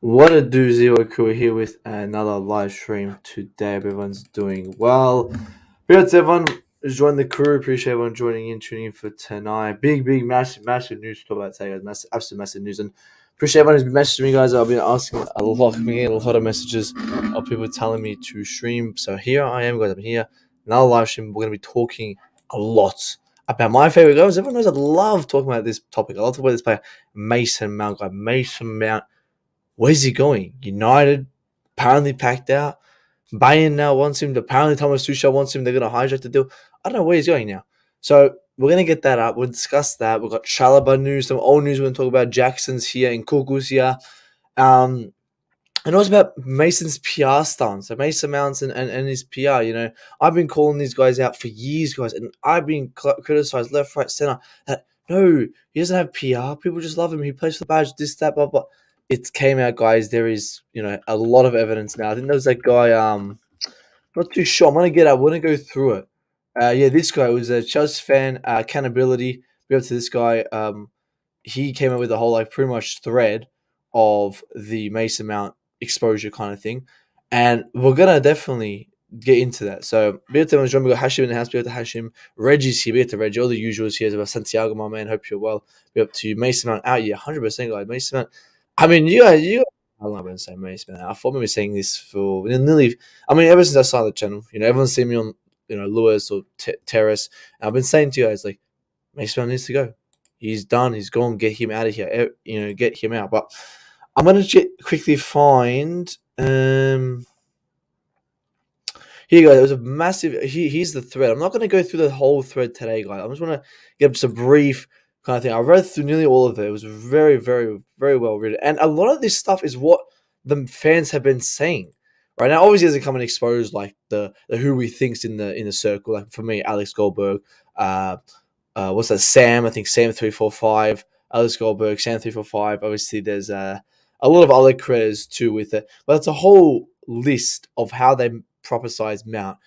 What a doozy! We're cool here with another live stream today. Hope everyone's doing well. Congrats everyone who's joined the crew. Appreciate everyone joining in, tuning in for tonight. Big, massive news to talk about today, guys. Absolute massive news. And appreciate everyone who's been messaging me, guys. I've been asking a lot, getting a lot of messages of people telling me to stream. So here I am, guys. I'm here. Another live stream. We're going to be talking a lot about my favorite guys. Everyone knows I love talking about this topic. I love talking about this player, Mason Mount. Guy, Mason Mount. Where's he going? United apparently packed out. Bayern now wants him. Apparently Thomas Tuchel wants him. They're going to hijack the deal. I don't know where he's going now. So we're going to get that up. We'll discuss that. We've got Chalaba news, some old news we're going to talk about. Jackson's here and Kuku's here. And also about Mason's PR stance. So Mason Mounts and his PR, I've been calling these guys out for years, guys. And I've been criticized left, right, center that, no, he doesn't have PR. People just love him. He plays for the badge, this, that, blah, blah. It came out, guys. There is, a lot of evidence now. I think there was that guy, not too sure. I'm going to get up. We're going to go through it. This guy was a Chelsea fan, accountability. We up to this guy. He came up with a whole, pretty much thread of the Mason Mount exposure kind of thing. And we're going to definitely get into that. So, be able to join. We got Hashim in the house. Be able to Hashim. Reggie's here. Be able to Reggie. All the usuals here. About Santiago, my man. Hope you're well. Be up to Mason Mount out. Yeah, 100%, guys. Mason Mount. I mean, I'm not going to say Mason Mount. I thought maybe saying this for nearly. I mean, ever since I started the channel, everyone's seen me on, Lewis or Terrace. And I've been saying to you guys, Mason Mount needs to go. He's done. He's gone. Get him out of here. Get him out. But I'm going to quickly find. Here you go. There was a massive. Here's the thread. I'm not going to go through the whole thread today, guys. I just want to give just a brief kind of thing. I read through nearly all of it. It was very, very, very well written. And a lot of this stuff is what the fans have been saying. Right now, obviously, doesn't come and expose the who we think's in the circle. Like for me, Alex Goldberg. What's that? Sam. I think Sam 345. Alex Goldberg. Sam 345. Obviously, there's a lot of other creators too with it. But it's a whole list of how they proper size Mount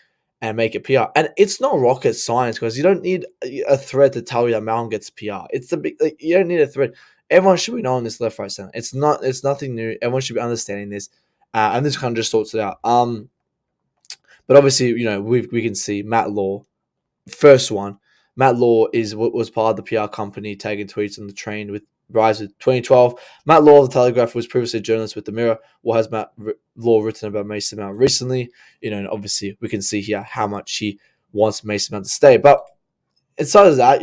and make it PR. And it's not rocket science because you don't need a thread to tell you that Mount gets PR. It's the big. You don't need a thread. Everyone should be knowing this left, right, center. It's nothing new. Everyone should be understanding this. And this kind of just sorts it out. But obviously, we can see Matt Law, first one. Matt Law was part of the PR company tagging tweets on the train with Rise of 2012. Matt Law of the Telegraph was previously a journalist with the Mirror. What has Matt Law written about Mason Mount recently? And obviously we can see here how much he wants Mason Mount to stay. But inside of that,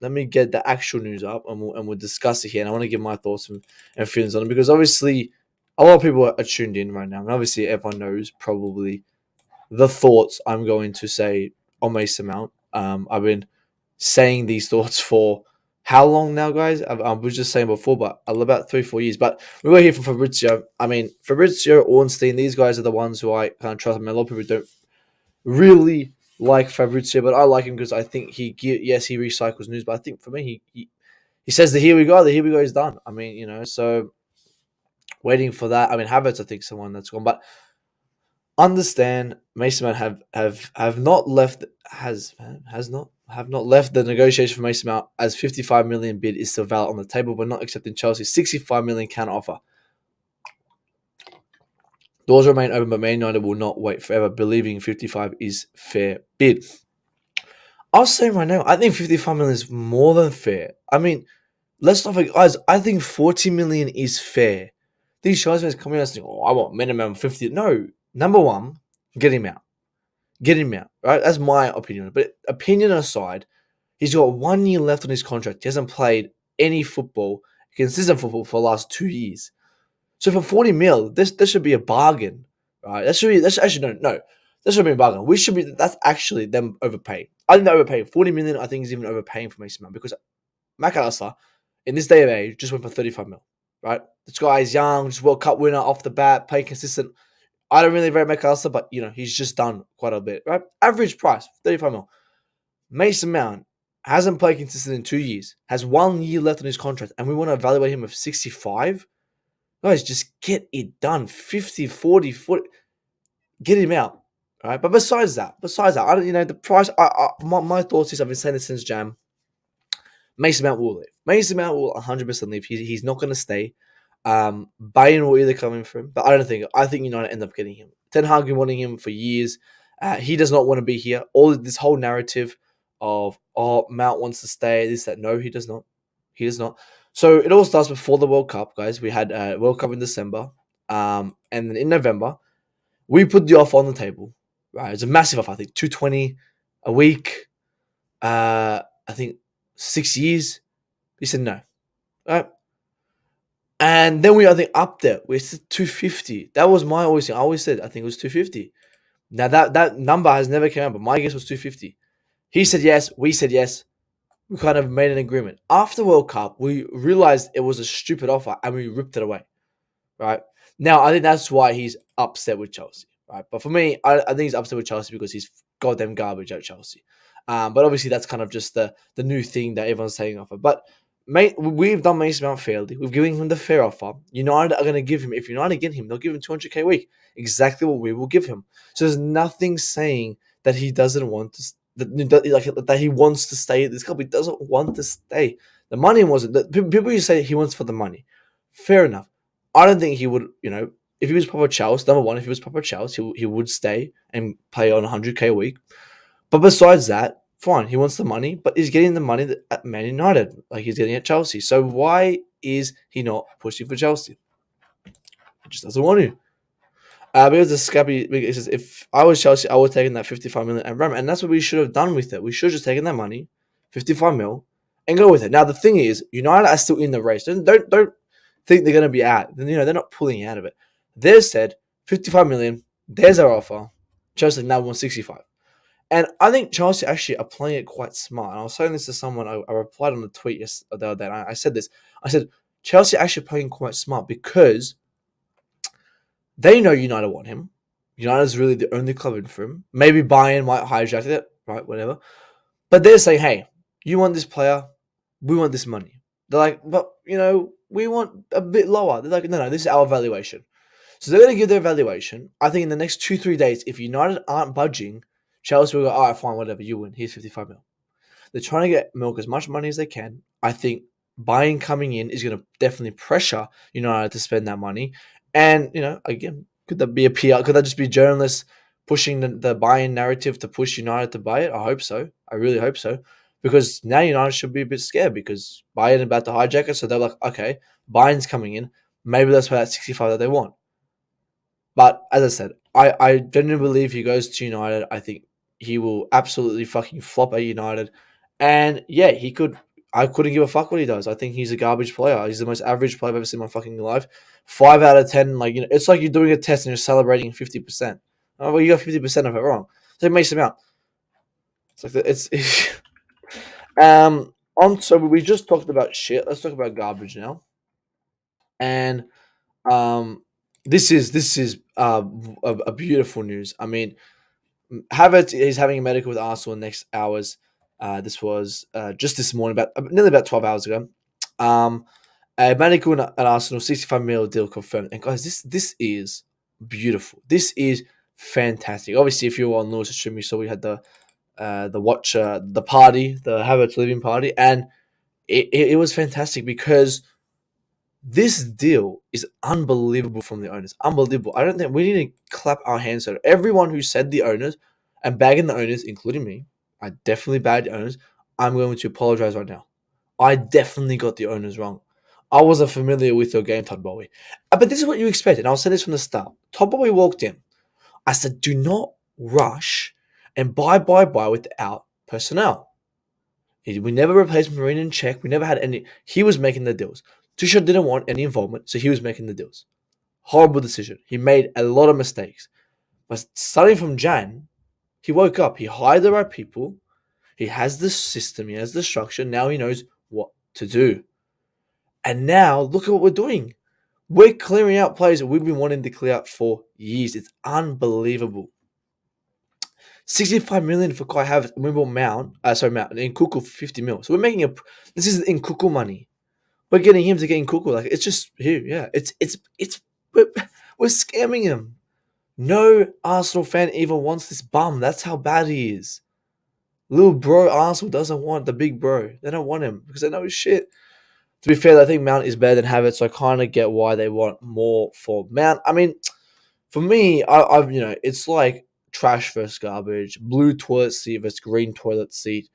let me get the actual news up and we'll discuss it here. And I want to give my thoughts and feelings on it because obviously a lot of people are tuned in right now. And obviously everyone knows probably the thoughts I'm going to say on Mason Mount. I've been saying these thoughts for how long now, guys? I was just saying before, but about 3-4 years. But we were here for Fabrizio. I mean, Fabrizio, Ornstein, these guys are the ones who I kind of trust. I mean, a lot of people don't really like Fabrizio, but I like him because I think he recycles news. But I think for me, he says the here we go is done. I mean, so waiting for that. I mean, Havertz, I think someone that's gone, but understand Mason Mount have not left have not left the negotiation for Mason Mount as 55 million bid is still valid on the table, but not accepting Chelsea's 65 million counter offer. Doors remain open, but Man United will not wait forever, believing 55 is fair bid. I'll say right now, I think 55 million is more than fair. I mean, let's not forget, guys, I think 40 million is fair. These Chelsea fans coming out saying, I want minimum 50. No, number one, get him out. Get him out, right? That's my opinion. But opinion aside, he's got 1 year left on his contract. He hasn't played any football, consistent football, for the last 2 years. So for 40 mil, this should be a bargain, right? That should be a bargain. That's actually them overpaying. I think they're overpaying. 40 million, I think, is even overpaying for Mason Mount because McAllister, in this day of age, just went for 35 mil, right? This guy is young, just World Cup winner off the bat, playing consistent. I don't really rate McAllister, but, he's just done quite a bit, right? Average price, 35 mil. Mason Mount hasn't played consistent in 2 years, has 1 year left on his contract, and we want to evaluate him with 65? Guys, just get it done. 50, 40, 40. Get him out, right? But besides that, I don't, the price, my thoughts is, I've been saying this since Jam, Mason Mount will leave. Mason Mount will 100% leave. He's not going to stay. Bayern will either come in for him, but I don't think. I think United end up getting him. Ten Hag been wanting him for years. He does not want to be here. All this whole narrative of Mount wants to stay. This that no, he does not. He does not. So it all starts before the World Cup, guys. We had World Cup in December, and then in November we put the offer on the table. Right, it's a massive offer. I think 220 a week. I think 6 years. He said no. Right. And then we, I think, upped it. We said 250. That was my always thing. I always said I think it was 250. Now that number has never come out, but my guess was 250. He said yes. We said yes. We kind of made an agreement. After World Cup, we realized it was a stupid offer and we ripped it away. Right now, I think that's why he's upset with Chelsea. Right, but for me, I think he's upset with Chelsea because he's goddamn garbage at Chelsea. But obviously, that's kind of just the new thing that everyone's saying offer. But mate, we've done Mason Mount fairly. We've given him the fair offer. United are going to give him, if United get him, they'll give him 200k a week. Exactly what we will give him. So there's nothing saying that he doesn't want to, that he wants to stay at this club. He doesn't want to stay. The money wasn't. People used to say he wants for the money. Fair enough. I don't think he would, if he was proper Chelsea, number one, if he was proper Chelsea, he would stay and play on 100k a week. But besides that, fine, he wants the money, but he's getting the money at Man United, like he's getting at Chelsea. So why is he not pushing for Chelsea? He just doesn't want to. Because the scabby, it says, if I was Chelsea, I would have taken that 55 million and ram, and that's what we should have done with it. We should have just taken that money, 55 mil, and go with it. Now the thing is, United are still in the race. Don't think they're going to be out. They're not pulling out of it. They said 55 million. There's our offer. Chelsea now wants 65. And I think Chelsea actually are playing it quite smart. And I was saying this to someone. I replied on the tweet the other day. And I said this. I said Chelsea are actually playing quite smart because they know United want him. United is really the only club in for him. Maybe Bayern might hijack it, right? Whatever. But they're saying, hey, you want this player? We want this money. They're like, but we want a bit lower. They're like, no, this is our valuation. So they're going to give their valuation. I think in the next 2-3 days, if United aren't budging, Chelsea will go, all right, fine, whatever, you win. Here's 55 mil. They're trying to get milk as much money as they can. I think Bayern coming in is going to definitely pressure United to spend that money. And, again, could that be a PR? Could that just be journalists pushing the Bayern narrative to push United to buy it? I hope so. I really hope so. Because now United should be a bit scared because Bayern about to hijack it. So they're like, okay, Bayern's coming in. Maybe that's why that 65 that they want. But as I said, I genuinely believe he goes to United. I think he will absolutely fucking flop at United. And yeah, he could. I couldn't give a fuck what he does. I think he's a garbage player. He's the most average player I've ever seen in my fucking life. 5 out of 10. It's like you're doing a test and you're celebrating 50%. Oh, well, you got 50% of it wrong. So it makes him out. It's like it's. So we just talked about shit. Let's talk about garbage now. And this is a beautiful news. I mean, Havertz is having a medical with Arsenal in the next hours. This was just this morning, nearly about 12 hours ago. A medical at Arsenal, 65 mil deal confirmed. And guys, this is beautiful. This is fantastic. Obviously, if you were on Lewis' stream, you saw we had the party, the Havertz living party, and it was fantastic because this deal is unbelievable from the owners. Unbelievable. I don't think we need to clap our hands at everyone who said the owners and bagging the owners, including me. I definitely bagged the owners. I'm going to apologize right now. I definitely got the owners wrong. I wasn't familiar with your game, Todd Bowie. But this is what you expected. I'll say this from the start. Todd Bowie walked in. I said, do not rush and buy without personnel. We never replaced Marine and Czech. We never had any. He was making the deals. Tuchel didn't want any involvement, so he was making the deals. Horrible decision. He made a lot of mistakes. But starting from Jan, he woke up. He hired the right people. He has the system. He has the structure. Now he knows what to do. And now, look at what we're doing. We're clearing out players that we've been wanting to clear out for years. It's unbelievable. 65 million for Kai Havertz. And we will Mount. In Kuku for 50 mil. So we're making this is in Kuku money. We're getting him to get in Kuku. Like, it's just here. Yeah. We're scamming him. No Arsenal fan even wants this bum. That's how bad he is. Little bro Arsenal doesn't want the big bro. They don't want him because they know his shit. To be fair, I think Mount is better than Havertz, so I kind of get why they want more for Mount. I mean, for me, I've it's like trash versus garbage, blue toilet seat versus green toilet seat,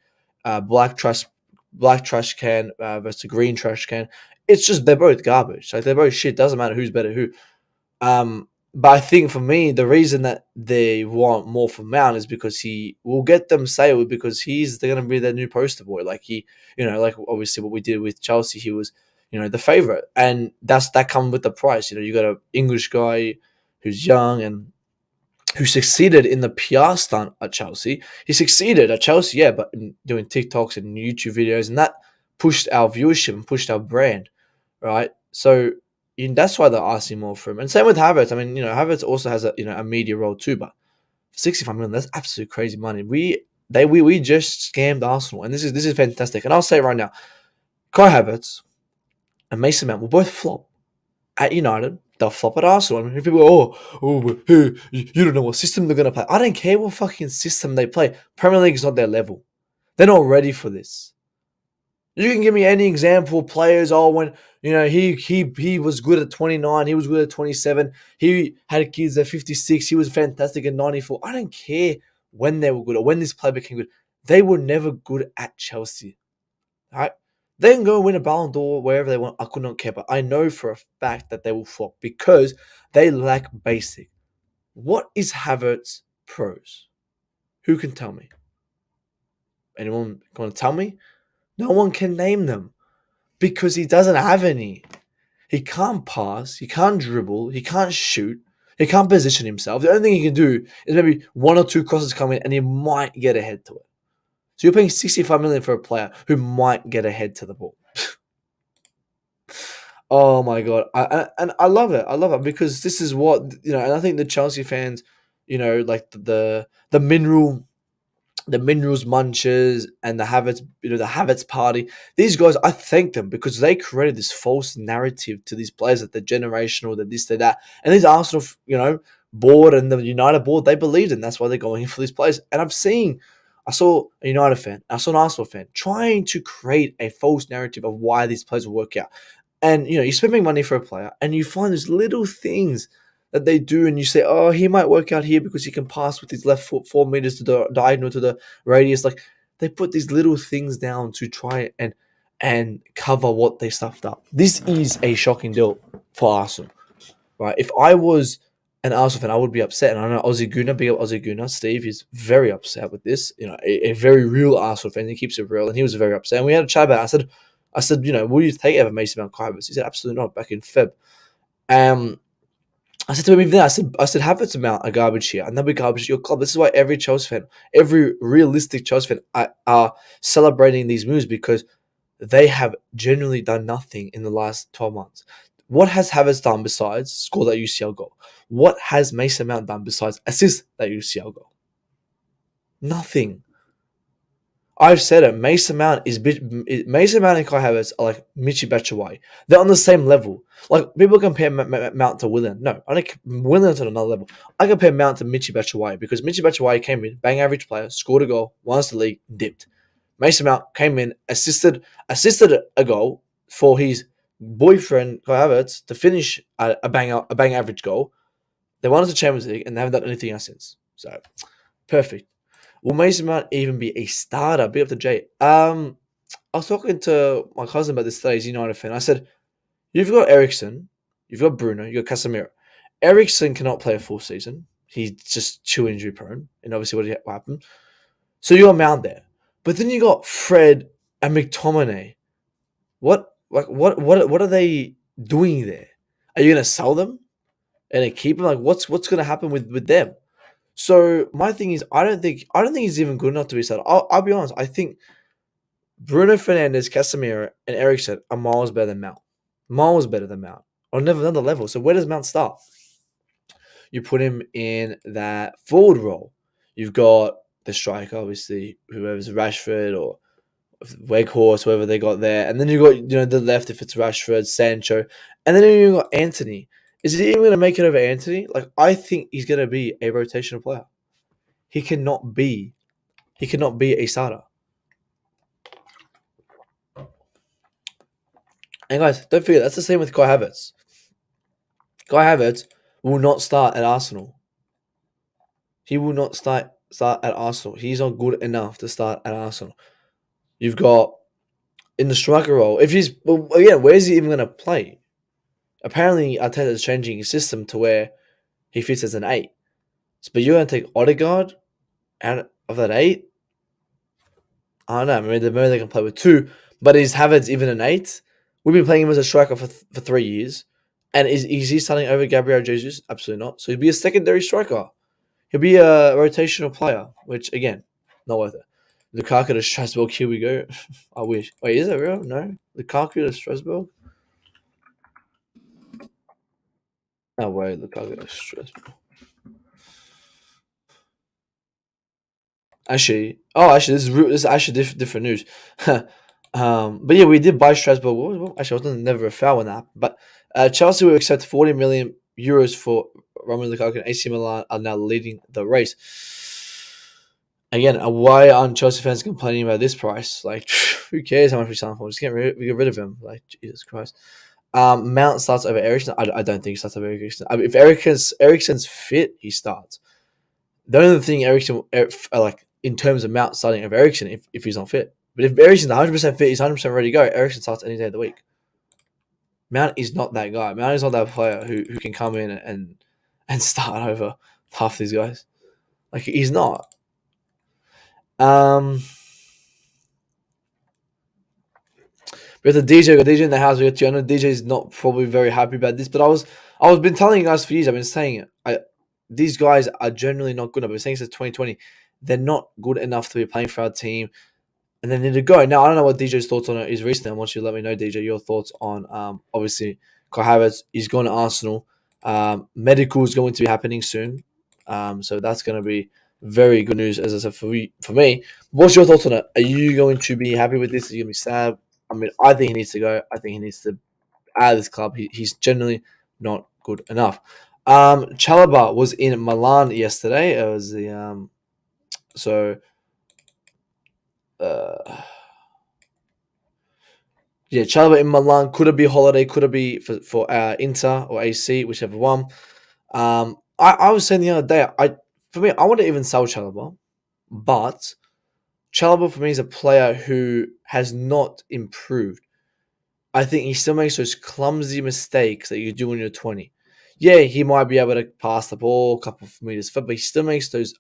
black trash can versus green trash can. It's just they're both garbage. Like they're both shit. Doesn't matter who's better who. But I think for me, the reason that they want more from Mount is because he will get them sale because they're gonna be their new poster boy. Like like obviously what we did with Chelsea, he was, the favorite, and that comes with the price. You got an English guy who's young and who succeeded in the PR stunt at Chelsea. He succeeded at Chelsea, yeah, but in doing TikToks and YouTube videos, and that pushed our viewership and pushed our brand, right? So that's why they're asking more for him. And same with Havertz. I mean, Havertz also has a media role too, but 65 million, that's absolute crazy money. We just scammed Arsenal, and this is fantastic. And I'll say it right now, Kai Havertz and Mason Mount will both flop at United. They'll flop at Arsenal. I mean, people go, hey, you don't know what system they're gonna play. I don't care what fucking system they play. Premier League is not their level. They're not ready for this. You can give me any example of players. Oh, when he was good at 29, he was good at 27. He had kids at 56. He was fantastic at 94. I don't care when they were good or when this player became good. They were never good at Chelsea. Right? They can go win a Ballon d'Or wherever they want. I could not care, but I know for a fact that they will flop because they lack basic. What is Havertz's pros? Who can tell me? Anyone going to tell me? No one can name them because he doesn't have any. He can't pass. He can't dribble. He can't shoot. He can't position himself. The only thing he can do is maybe one or two crosses come in and he might get ahead to it. So you're paying 65 million for a player who might get ahead to the ball. Oh my god, and I love it. I love it because this is what and I think the Chelsea fans, like the minerals munchers and the Havertz, the Havertz party. These guys, I thank them because they created this false narrative to these players that they're generational, that this, that, and these Arsenal, board and the United board, they believed in. That's why they're going in for these players. And I saw a United fan, I saw an Arsenal fan trying to create a false narrative of why these players will work out. And you're spending money for a player, and you find those little things that they do, and you say, "Oh, he might work out here because he can pass with his left foot 4 meters to the diagonal to the radius." Like they put these little things down to try and cover what they stuffed up. This is a shocking deal for Arsenal, right? If I was an Arsenal fan, I would be upset, and I know Aussie Guna, big up Aussie Guna, Steve, is very upset with this. A very real Arsenal fan. He keeps it real, and he was very upset. And we had a chat about it. I said, will you take ever Mason Mount Havertz? He said, absolutely not. Back in Feb. I said to him even then, I said, Havertz amount a garbage here, and they'll be garbage at your club. This is why every Chelsea fan, every realistic Chelsea fan are celebrating these moves because they have genuinely done nothing in the last 12 months. What has Havertz done besides score that UCL goal? What has Mason Mount done besides assist that UCL goal? Nothing. I've said it. Mason Mount and Kai Havertz are like Michy Batshuayi. They're on the same level. Like people compare Mount to Willian. No, I don't. Willian's on another level. I compare Mount to Michy Batshuayi because Michy Batshuayi came in, bang average player, scored a goal, won us the league, dipped. Mason Mount came in, assisted a goal for his boyfriend Kai Havertz to finish a bang average goal. They won us the Champions League and they haven't done anything else since. So perfect. Will Mason Mount even be a starter? Be up to Jay. I was talking to my cousin about this today. He's a United fan. I said, you've got Eriksen, you've got Bruno, you've got Casemiro. Eriksen cannot play a full season. He's just too injury prone. And obviously what happened. So you got Mount there. But then you got Fred and McTominay. What are they doing there? Are you gonna sell them and keep them? Like what's gonna happen with them? So my thing is, I don't think he's even good enough to be started. I'll be honest. I think Bruno Fernandes, Casemiro, and Eriksen are miles better than Mount. Miles better than Mount on another level. So where does Mount start? You put him in that forward role. You've got the striker, obviously, whoever's Rashford or Weghorst, whoever they got there, and then you got the left if it's Rashford, Sancho, and then you got Anthony. Is he even going to make it over Anthony? Like I think he's going to be a rotational player. He cannot be a starter. And guys, don't forget that's the same with Kai Havertz. Kai Havertz will not start at Arsenal. He will not start at Arsenal. He's not good enough to start at Arsenal. You've got in the striker role. If he's well, again, where's he even going to play? Apparently, Arteta's changing his system to where he fits as an 8. But you're going to take Odegaard out of that 8? I don't know. Maybe they can play with 2. But is Havertz even an 8? We've been playing him as a striker for 3 years. And is he starting over Gabriel Jesus? Absolutely not. So he'd be a secondary striker. He'll be a rotational player, which, again, not worth it. Lukaku to Strasbourg, here we go. I wish. Wait, is that real? No? Lukaku to Strasbourg? No way, Lukaku to Strasbourg. Actually, this is actually different news. But yeah, we did buy Strasbourg. Actually, I wasn't never a foul on that. But Chelsea will accept 40 million euros for Romelu Lukaku, and AC Milan are now leading the race. Again, why aren't Chelsea fans complaining about this price? Like, who cares how much we sell him for? Just get rid of him. Like, Jesus Christ. Mount starts over Eriksen. I don't think he starts over Eriksen. I mean, if Eriksen's fit, he starts. The only thing Eriksen, like in terms of Mount starting over Eriksen, if he's not fit. But if Eriksen's 100% fit, he's 100% ready to go. Eriksen starts any day of the week. Mount is not that guy. Mount is not that player who can come in and start over half these guys. Like, he's not. We have the DJ. We got DJ in the house. We got Gianna. DJ is not probably very happy about this, but I was been telling you guys for years. I've been saying it. These guys are generally not good enough. I've been saying since 2020, they're not good enough to be playing for our team, and they need to go. Now I don't know what DJ's thoughts on it is recently. I want you to let me know, DJ, your thoughts on obviously Kai Havertz is going to Arsenal. Medical is going to be happening soon, so that's going to be very good news. As I said, for me, what's your thoughts on it? Are you going to be happy with this? Are you going to be sad? I mean, I think he needs to go. I think he needs to out of this club. He's generally not good enough. Chalobah was in Milan yesterday. It was the Chalobah in Milan. Could it be holiday? Could it be for Inter or AC, whichever one? I was saying the other day. I want to even sell Chalobah, but Chalobah for me is a player who has not improved. I think he still makes those clumsy mistakes that you do when you're 20. Yeah, he might be able to pass the ball a couple of meters, but he still makes those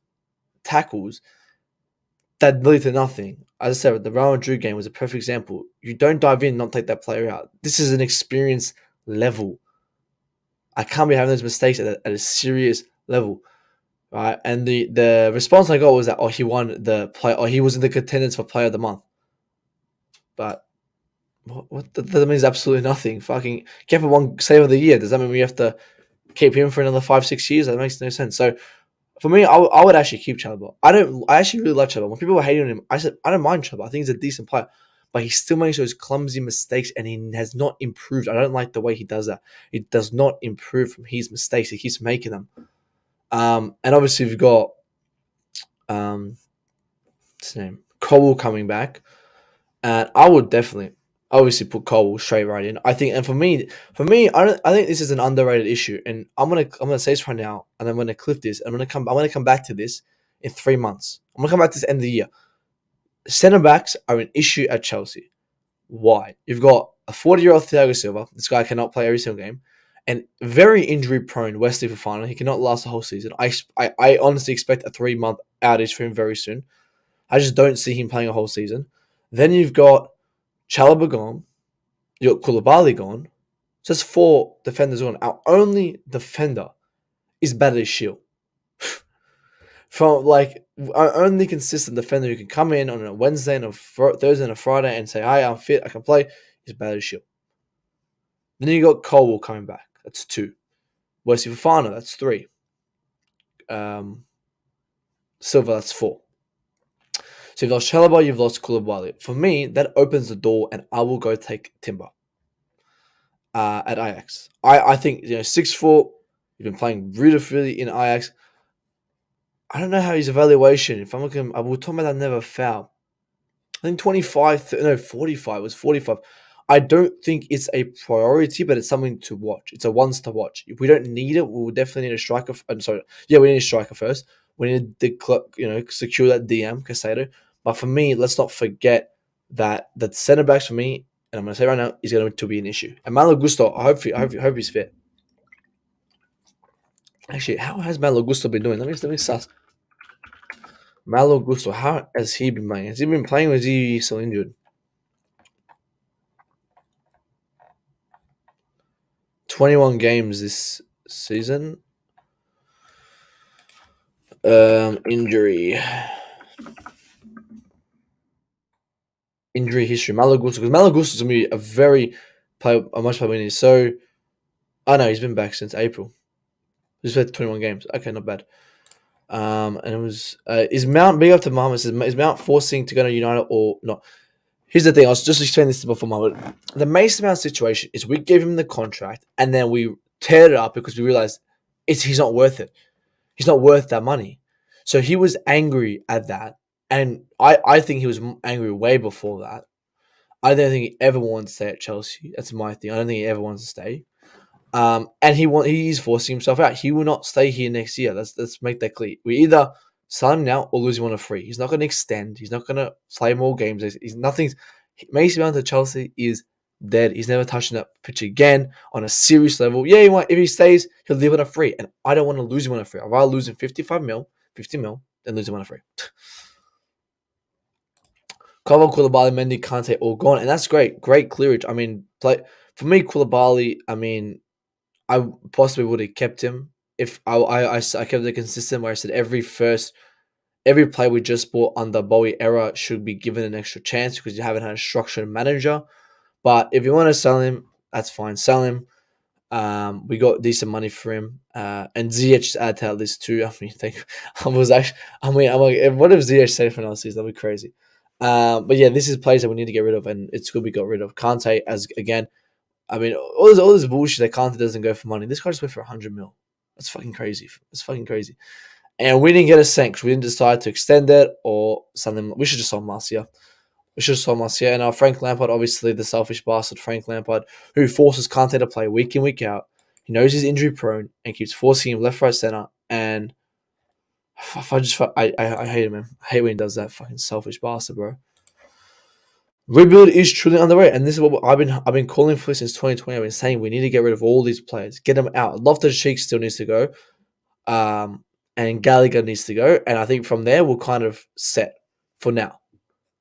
tackles that lead to nothing. As I said, the Real Madrid game was a perfect example. You don't dive in, not take that player out. This is an experience level. I can't be having those mistakes at a serious level, right? And the response I got was that he won the play, or he was in the contenders for Player of the Month. But what that means absolutely nothing. Fucking Kepa won Save of the Year. Does that mean we have to keep him for another 5-6 years? That makes no sense. So for me, I would actually keep Chalobah. I actually really like Chalobah. When people were hating on him, I said I don't mind Chalobah. I think he's a decent player, but he still makes those clumsy mistakes, and he has not improved. I don't like the way he does that. He does not improve from his mistakes. He keeps making them. And obviously we've got what's his name, Cole coming back, and I would definitely obviously put Cole straight right in. I think, and for me, I think this is an underrated issue, and I'm gonna say this right now, and I'm gonna clip this. I'm gonna come back to this in 3 months. I'm gonna come back to this end of the year. Centre backs are an issue at Chelsea. Why? You've got a 40-year-old Thiago Silva. This guy cannot play every single game, and very injury prone Wesley Fofana. He cannot last the whole season. I honestly expect a 3-month outage for him very soon. I just don't see him playing a whole season. Then you've got Chalobah gone. You got Koulibaly gone. So that's 4 defenders gone. Our only defender is Badiashile. From like our only consistent defender who can come in on a Wednesday and a Thursday and a Friday and say, "Hi, I'm fit. I can play." Is Badiashile. Then you got Cole coming back. That's 2. Wesley Fofana. That's 3. Silva. That's 4. So you've lost Chalobah, you've lost Koulibaly. For me, that opens the door, and I will go take Timber at Ajax. I think 6'4". You've been playing really in Ajax. I don't know how his evaluation. If I'm looking, I will talk about that never foul. I think 25, no 45 was 45. I don't think it's a priority, but it's something to watch. It's a once to watch. If we don't need it, we'll definitely need a striker. I'm sorry, yeah, we need a striker first. We need to secure that DM Casado. But for me, let's not forget that the centre backs for me, and I'm going to say right now, is going to be an issue. And Malo Gusto, I hope he's fit. Actually, how has Malo Gusto been doing? Let me suss. Malo Gusto, how has he been playing? Has he been playing or is he still injured? 21 games this season. Injury history. Malo Gusto, because Malo Gusto is gonna be a much player we need. So, I know he's been back since April. He's played 21 games. Okay, not bad. And it was is Mount big up to Mohammed? Is Mount forcing to go to United or not? Here's the thing. I was just explaining this before, Mohammed. The Mason Mount situation is we gave him the contract and then we teared it up because we realized he's not worth it. He's not worth that money. So he was angry at that, and I think he was angry way before that. I don't think he ever wanted to stay at Chelsea. That's my thing. I don't think he ever wants to stay. And he's forcing himself out. He will not stay here next year. Let's make that clear. We either sign him now or lose him on a free. He's not going to extend. He's not going to play more games. He's nothing's. Mason Mount to Chelsea is dead. He's never touching that pitch again on a serious level. Yeah, if he stays, he'll live on a free, and I don't want to lose him on a free. I'd rather lose him 55 mil, 50 mil, than lose him on a free. Koval, Koulibaly, Mendy, Kante, all gone, and that's great. Great clearage. I mean, for me, Koulibaly. I mean, I possibly would have kept him if I kept it consistent where I said every player we just bought under Bowie era should be given an extra chance because you haven't had a structured manager. But if you want to sell him, that's fine. Sell him. We got decent money for him. And Ziyech just add to our list too. I mean, I'm like, what if Ziyech stayed for another season? That'd be crazy. But yeah, this is players that we need to get rid of, and it's good we got rid of. Kante, as again, I mean, all this bullshit that Kante doesn't go for money. This guy just went for 100 mil. That's fucking crazy. It's fucking crazy. And we didn't get a cent. We didn't decide to extend it or something. We should just sold him last year. And Frank Lampard, obviously the selfish bastard Frank Lampard, who forces Kante to play week in, week out. He knows he's injury prone and keeps forcing him left, right, center. And I hate him, man. I hate when he does that. Fucking selfish bastard, bro. Rebuild is truly underway, and this is what I've been calling for since 2020. I've been saying we need to get rid of all these players, get them out. Loftus-Cheek still needs to go, and Gallagher needs to go, and I think from there we'll kind of set for now.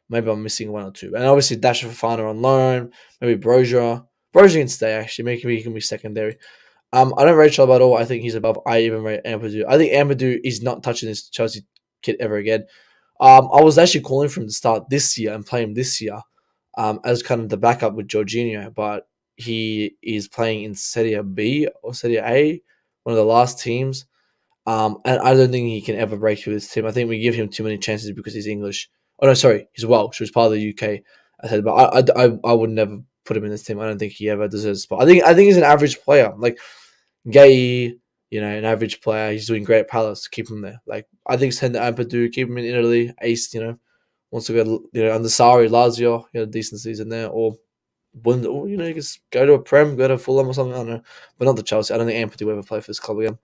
Maybe I'm missing one or two, and obviously Dash Fofana on loan, maybe Brozier. Brozier can stay actually. Maybe he can be secondary. I don't rate Chalobah at all. I think he's above. I even rate Ampadu. I think Ampadu is not touching this Chelsea kit ever again. I was actually calling for him to start this year and play him this year. As kind of the backup with Jorginho, but he is playing in Serie B or Serie A, one of the last teams. And I don't think he can ever break through this team. I think we give him too many chances because he's English. Oh no, sorry, he's Welsh. He's part of the UK. I said, but I would never put him in this team. I don't think he ever deserves a spot. I think he's an average player. Like Gay, an average player. He's doing great at Palace. Keep him there. Like I think send the Ampadu, keep him in Italy. Ace, wants to go, under Sarri, Lazio, he had a decent season there, or you just go to a Prem, go to Fulham or something, I don't know, but not the Chelsea. I don't think Ampadu will ever play for this club again.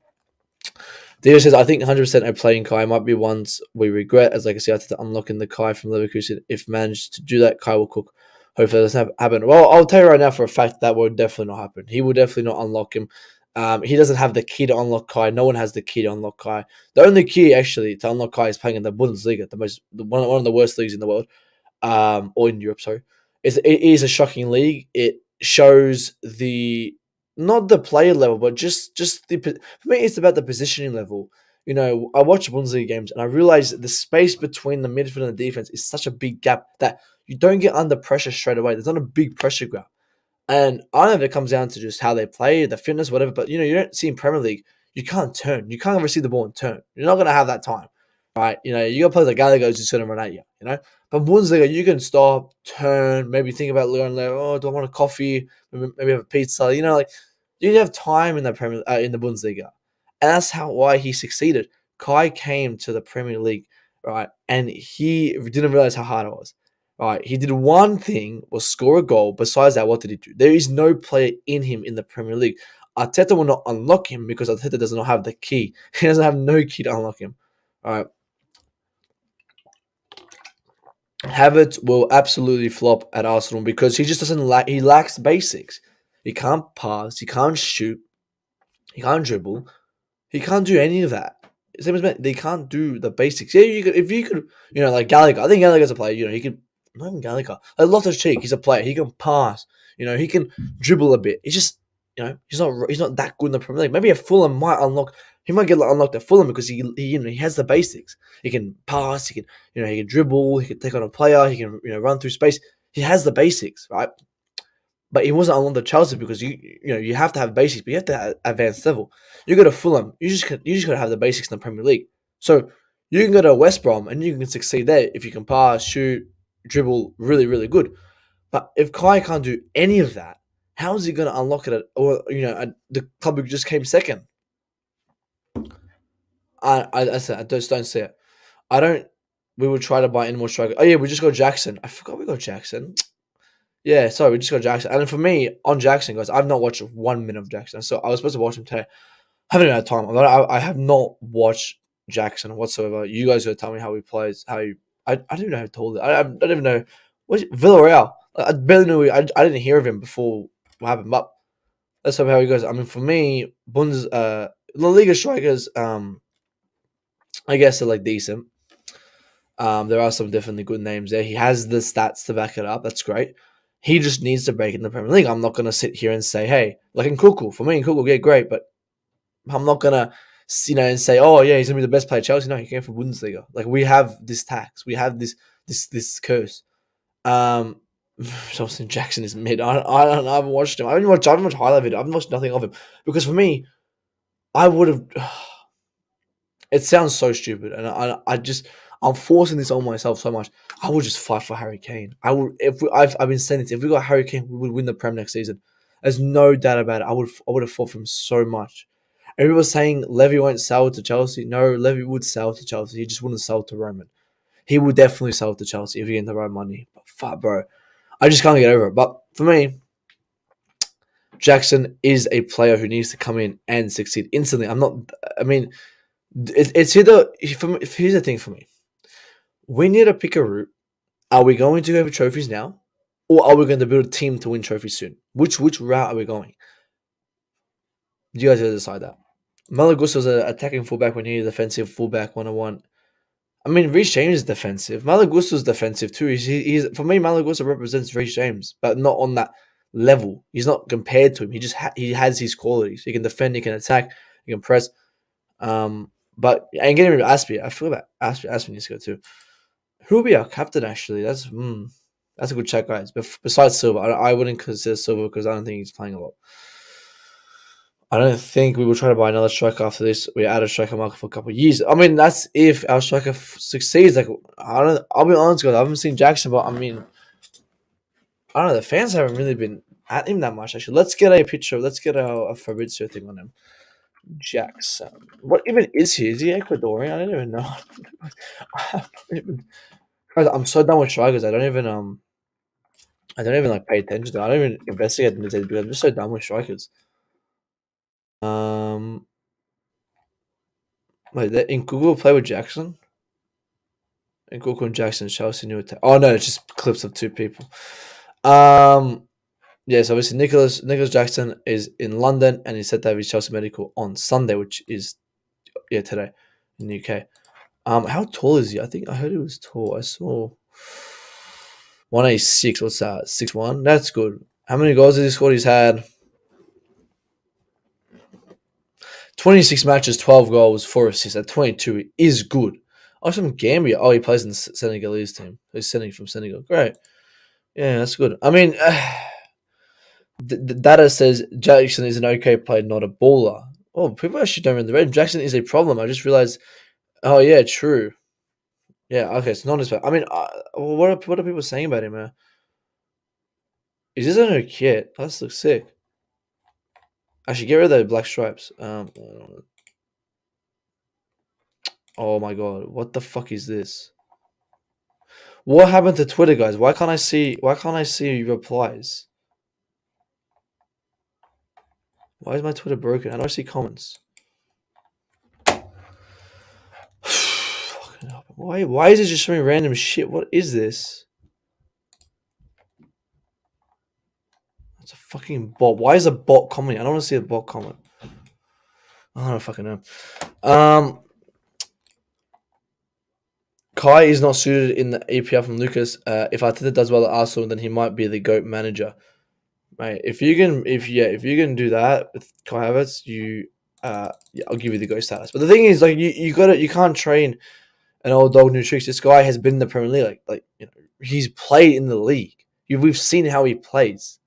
Dio says, I think 100% of playing Kai might be ones we regret, as like I said, after unlocking the Kai from Leverkusen. If managed to do that, Kai will cook. Hopefully that doesn't happen. Well, I'll tell you right now for a fact that will definitely not happen. He will definitely not unlock him. He doesn't have the key to unlock Kai. No one has the key to unlock Kai. The only key, actually, to unlock Kai is playing in the Bundesliga, one of the worst leagues in the world, or in Europe, sorry. It is a shocking league. It shows not the player level, but just for me, it's about the positioning level. I watch Bundesliga games and I realize the space between the midfield and the defense is such a big gap that you don't get under pressure straight away. There's not a big pressure gap. And I don't know if it comes down to just how they play, the fitness, whatever, but you don't see in Premier League, you can't turn. You can't receive the ball and turn. You're not going to have that time, right? You got players like Gallagher who's just going to run at you, But Bundesliga, you can stop, turn, maybe think about going there. Oh, do I want a coffee? Maybe have a pizza. You have time in the in the Bundesliga, and that's why he succeeded. Kai came to the Premier League, right, and he didn't realize how hard it was. Right, he did one thing was score a goal. Besides that, what did he do? There is no player in him in the Premier League. Arteta will not unlock him because Arteta does not have the key. He doesn't have no key to unlock him. All right, Havertz will absolutely flop at Arsenal because he just doesn't lack. He lacks basics. He can't pass. He can't shoot. He can't dribble. He can't do any of that. Same as men, they can't do the basics. Yeah, you could if you could, like Gallagher. I think Gallagher's a player. He could not even Gallagher. Like Loftus Cheek, he's a player. He can pass. He can dribble a bit. He's just, he's not that good in the Premier League. Maybe a Fulham might unlock. He might get unlocked at Fulham because he has the basics. He can pass. He can dribble. He can take on a player. He can run through space. He has the basics, right? But he wasn't on the Chelsea because you have to have basics, but you have to have advanced level. You go to Fulham, you just gotta have the basics in the Premier League. So you can go to West Brom and you can succeed there if you can pass, shoot, dribble, really, really good. But if Kai can't do any of that, how is he gonna unlock it at the club who just came second? I said I just don't see it. I don't. We would try to buy any more strikers. Oh yeah, we just got Jackson. I forgot we got Jackson. Yeah, sorry, we just got Jackson. And for me, on Jackson, guys, I've not watched 1 minute of Jackson. So I was supposed to watch him today. Haven't even had time. I have not watched Jackson whatsoever. You guys gotta tell me how he plays. I don't even know how tall. I don't even know. Villarreal? I barely knew. I didn't hear of him before what happened. But let's hope how he goes. I mean, for me, La Liga strikers, I guess they're like decent. There are some definitely good names there. He has the stats to back it up. That's great. He just needs to break in the Premier League. I'm not going to sit here and say, hey, like in Kuku. For me, in Kuku, yeah, great. But I'm not going to, and say, oh, yeah, he's going to be the best player at Chelsea. No, he came from Bundesliga. Like, we have this tax. We have this curse. Justin Jackson is mid. I haven't watched him. I haven't watched highlight video. I haven't watched nothing of him. Because for me, I would have... It sounds so stupid, and I'm forcing this on myself so much. I would just fight for Harry Kane. I've been saying this. If we got Harry Kane, we would win the Prem next season. There's no doubt about it. I would have fought for him so much. Everyone was saying Levy won't sell to Chelsea. No, Levy would sell to Chelsea. He just wouldn't sell to Roman. He would definitely sell to Chelsea if he get the right money. But fuck, bro, I just can't get over it. But for me, Jackson is a player who needs to come in and succeed instantly. I'm not. I mean, it's either. Here's the thing for me. We need to pick a route. Are we going to go for trophies now, or are we going to build a team to win trophies soon? Which route are we going? You guys got to decide that. Malagusa was an attacking fullback. We need a defensive fullback 101. I mean, Reece James is defensive. Malagusta's defensive too. He's for me, Malagusa represents Reece James, but not on that level. He's not compared to him. He has his qualities. He can defend. He can attack. He can press. But and getting rid of Aspie, I feel that Aspie needs to go too. Who will be our captain? Actually, that's a good check, guys. But besides Silva, I wouldn't consider Silva because I don't think he's playing a lot. I don't think we will try to buy another striker after this. We add a striker market for a couple of years. I mean, that's if our striker succeeds. Like I'll be honest, guys. I haven't seen Jackson, but I mean, I don't know. The fans haven't really been at him that much. Actually, let's get a picture. Let's get a Fabrizio thing on him. Jackson. What even is he? Is he Ecuadorian? I don't even know. Guys, I'm so done with strikers. I don't even like pay attention to. I don't even investigate them because I'm just so done with strikers. Wait, in Google play with Jackson? In Google and Jackson, Chelsea new attack. Oh no, it's just clips of two people. Yes, obviously Nicholas Jackson is in London and he's set to have his Chelsea medical on Sunday, which is today in the UK. How tall is he? I think I heard he was tall. I saw 186. What's that? 6'1"? That's good. How many goals has he scored? He's had 26 matches, 12 goals, 4 assists. At 22 is good. Oh, from Gambia. Oh, he plays in the Senegalese team. He's sending from Senegal. Great. Yeah, that's good. I mean, the data says Jackson is an okay player, not a baller. Oh, people actually don't really read. Jackson is a problem. I just realized. Oh, yeah, true. Yeah, okay, it's not as bad. I mean, what are people saying about him, man? Is this a new kit? That looks sick. I should get rid of those black stripes. Oh my god, what the fuck is this? What happened to Twitter, guys? Why can't I see? Why can't I see replies? Why is my Twitter broken? How do I see comments? Fucking hell. Why is it just showing random shit? What is this? It's a fucking bot. Why is a bot commenting? I don't want to see a bot comment. I don't fucking know. Kai is not suited in the APL from Lucas. If Arteta does well at Arsenal, then he might be the GOAT manager. Mate, if you can do that with Kai Havertz, yeah, I'll give you the GOAT status. But the thing is, like, you can't train an old dog new tricks. This guy has been in the Premier League, he's played in the league. We've seen how he plays.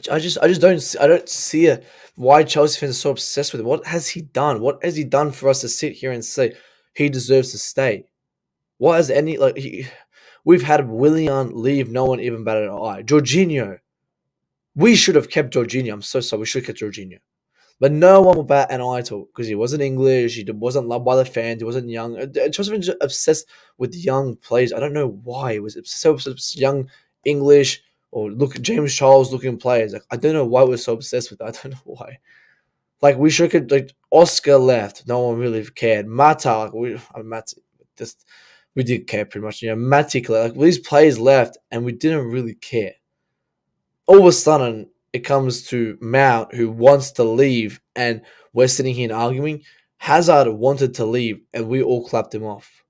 I don't see why Chelsea fans are so obsessed with him. What has he done? What has he done for us to sit here and say he deserves to stay? What has we've had Willian leave, no one even batted an eye. Jorginho, we should have kept Jorginho. I'm so sorry, we should have kept Jorginho. But no one will bat an eye to because he wasn't English, he wasn't loved by the fans, he wasn't young. Chelsea fans are obsessed with young players. I don't know why. It was so obsessed with young English or look at James Charles looking players. Like, I don't know why we're so obsessed with that. I don't know why. Like, we should have, Oscar left. No one really cared. Mata, we did care pretty much. Matic, these players left and we didn't really care. All of a sudden, it comes to Mount, who wants to leave, and we're sitting here and arguing. Hazard wanted to leave, and we all clapped him off.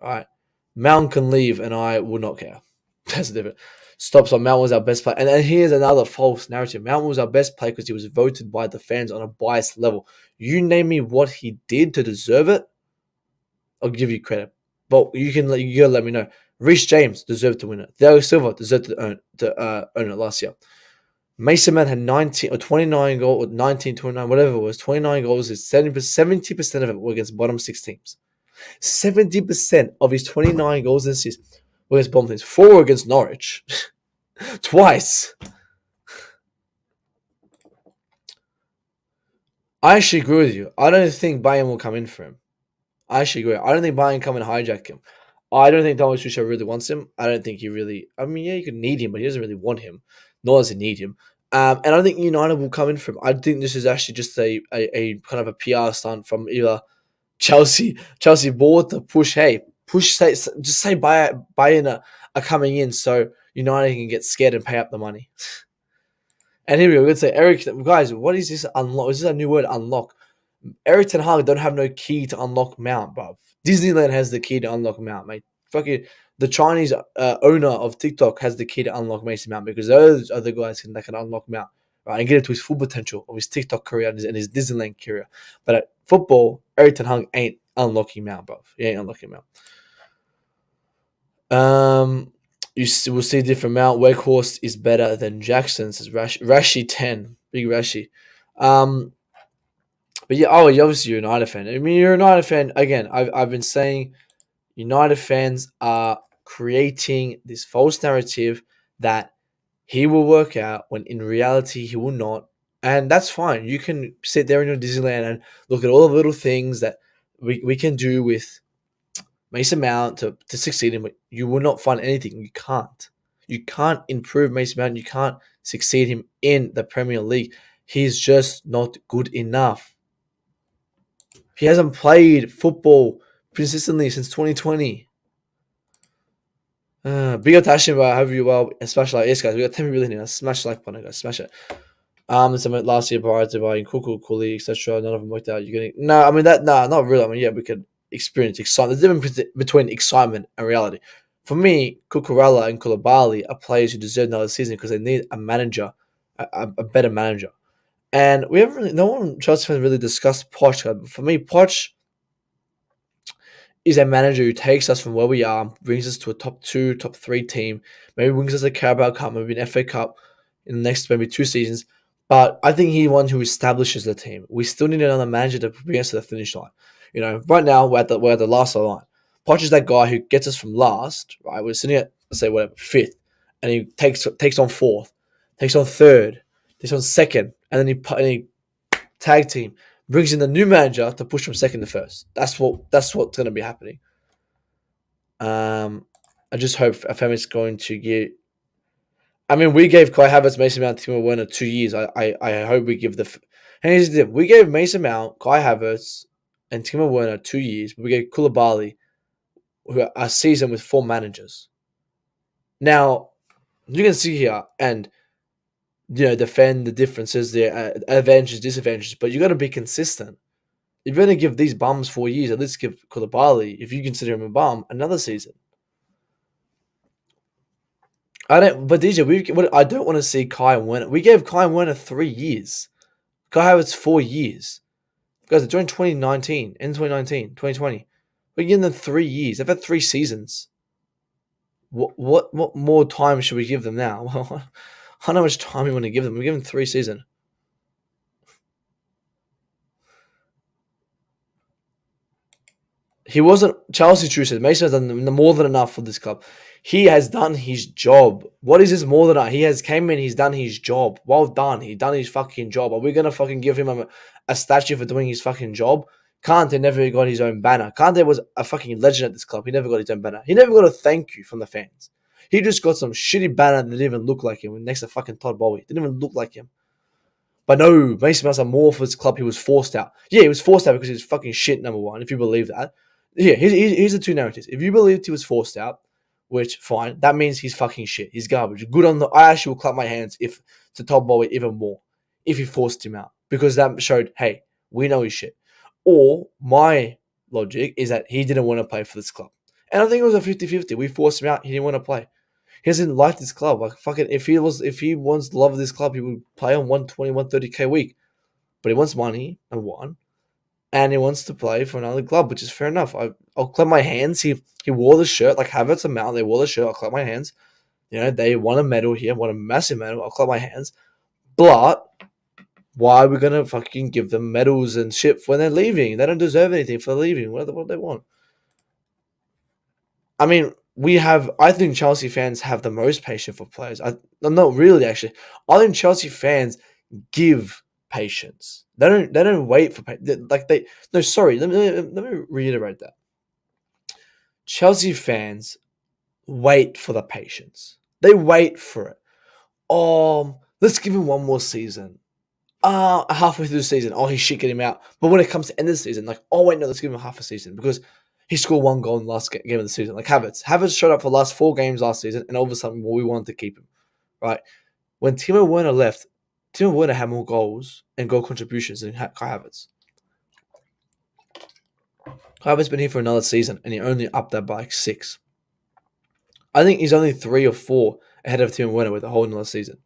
All right. Mount can leave, and I would not care. That's different. Stop. So Mount was our best player. And then here's another false narrative. Mount was our best player because he was voted by the fans on a biased level. You name me what he did to deserve it, I'll give you credit. But you gotta let me know. Reece James deserved to win it. Thiago Silva deserved to own it last year. Mason Mount had 19 or 29 goals, or 19, 29, whatever it was. 29 goals is 70% of it were against bottom six teams. 70% of his 29 goals this season were against bottom teams. 4 were against Norwich. Twice. I actually agree with you. I don't think Bayern will come in for him. I actually agree. I don't think Bayern come and hijack him. I don't think Thomas Tuchel really wants him. I don't think he really... I mean, yeah, you could need him, but he doesn't really want him. Nor does he need him. And I don't think United will come in for him. I think this is actually just a kind of a PR stunt from either Chelsea board to push, just say Bayern are coming in so United can get scared and pay up the money. And here we go. We're going to say, Eric, guys, what is this unlock? Is this a new word, unlock? Eric Ten Hag don't have no key to unlock Mount, bruv. Disneyland has the key to unlock Mount, mate. Fucking the Chinese owner of TikTok has the key to unlock Mason Mount because those are the guys that can unlock Mount, right, and get it to his full potential of his TikTok career and his Disneyland career. But at football, Eric Ten Hag ain't unlocking Mount, bruv. He ain't unlocking Mount. You will see different Mount. Weghorst is better than Jackson, says Rashi 10. Big Rashi. But yeah, you're obviously a United fan. I mean, you're a United fan. Again, I've been saying United fans are creating this false narrative that he will work out when in reality he will not. And that's fine. You can sit there in your Disneyland and look at all the little things that we can do with Mason Mount to succeed him. But you will not find anything. You can't. You can't improve Mason Mount. You can't succeed him in the Premier League. He's just not good enough. He hasn't played football consistently since 2020. Big up to Ashton, I hope you well. Smash like, yes, guys. We got 10 million here. Smash the like button, guys. Smash it. Some last year prior to buying Cuckoo, Cooley, etc. None of them worked out. You're getting not really. I mean, yeah, we could experience excitement. There's a difference between excitement and reality. For me, Cucurella and Koulibaly are players who deserve another season because they need a manager, a better manager. And we haven't really, no one Chelsea fans really discussed Poch. But for me, Poch is a manager who takes us from where we are, brings us to a top 2, top 3 team, maybe brings us a Carabao Cup, maybe an FA Cup in the next maybe 2 seasons. But I think he's one who establishes the team. We still need another manager to bring us to the finish line. Right now we're at the last line. Poch is that guy who gets us from last. Right, we're sitting at whatever 5th, and he takes on 4th, takes on 3rd, takes on 2nd, and then he tag team brings in the new manager to push from 2nd to 1st. That's what's going to be happening. Um, I just hope FM is going to get. I mean, we gave Kai Havertz, Mason Mount, Timo Werner 2 years. I hope we give the. And here's the thing: we gave Mason Mount, Kai Havertz, and Timo Werner 2 years. But we gave Koulibaly a season with 4 managers. Now you can see here and defend the differences, the advantages, disadvantages, but you got to be consistent. If you're going to give these bums 4 years, at least give Koulibaly, if you consider him a bum, another season. I don't, but DJ, I don't want to see Kai and Werner. We gave Kai and Werner 3 years. Kai Havertz 4 years. Guys, they joined 2019, in 2019, 2020. We're giving them 3 years. They've had 3 seasons. What more time should we give them now? Well, I don't know how much time we want to give them. We give them 3 seasons. He wasn't. Chelsea true said Mason has done more than enough for this club. He has done his job. What is this more than enough? He has came in. He's done his job. Well done. He done his fucking job. Are we gonna fucking give him a statue for doing his fucking job? Kante never got his own banner. Kante was a fucking legend at this club. He never got his own banner. He never got a thank you from the fans. He just got some shitty banner that didn't even look like him next to fucking Todd Bowie. Didn't even look like him. But no, Mason Mount's more for his club. He was forced out. Yeah, he was forced out because he was fucking shit, number one, if you believe that. Yeah, here's the two narratives. If you believed he was forced out, which, fine, that means he's fucking shit. He's garbage. Good on the... I actually will clap my hands if to Todd Bowie even more if he forced him out. Because that showed, hey, we know he's shit. Or my logic is that he didn't want to play for this club. And I think it was a 50-50. We forced him out. He didn't want to play. He doesn't like this club. Like, fucking, if he wants to love this club, he would play on 120, 130K a week. But he wants money, number one. And he wants to play for another club, which is fair enough. I'll clap my hands. He wore the shirt, like Havertz and Mount. They wore the shirt. I'll clap my hands. They won a medal here, won a massive medal. I'll clap my hands. But why are we gonna fucking give them medals and shit when they're leaving? They don't deserve anything for leaving. What do they want? I mean, I think Chelsea fans have the most patience for players. Not really, actually. I think Chelsea fans give patience. They don't wait for no, sorry. Let me reiterate that. Chelsea fans wait for the patience. They wait for it. Let's give him one more season. Halfway through the season, he's shit, get him out. But when it comes to end of the season, like, wait, no, let's give him half a season because he scored 1 goal in the last game of the season. Like Havertz showed up for the last 4 games last season, and all of a sudden, we wanted to keep him, right? When Timo Werner left, Timo Werner had more goals and goal contributions than Kai Havertz. Kai Havertz been here for another season, and he only upped that by like 6. I think he's only 3 or 4 ahead of Timo Werner with a whole another season.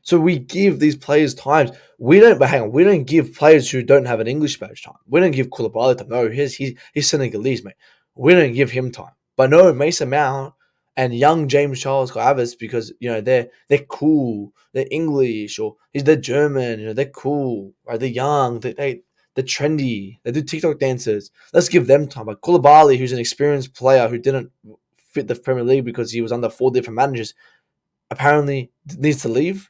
So we give these players time. We don't give players who don't have an English badge time. We don't give Koulibaly time. No, he's Senegalese, mate. We don't give him time. But no, Mason Mount and young James Charles Havertz, because they're cool, they're English, or they're German, they're cool, right? They're young, they're trendy, they do TikTok dances. Let's give them time. But Koulibaly, who's an experienced player who didn't fit the Premier League because he was under 4 different managers, apparently needs to leave.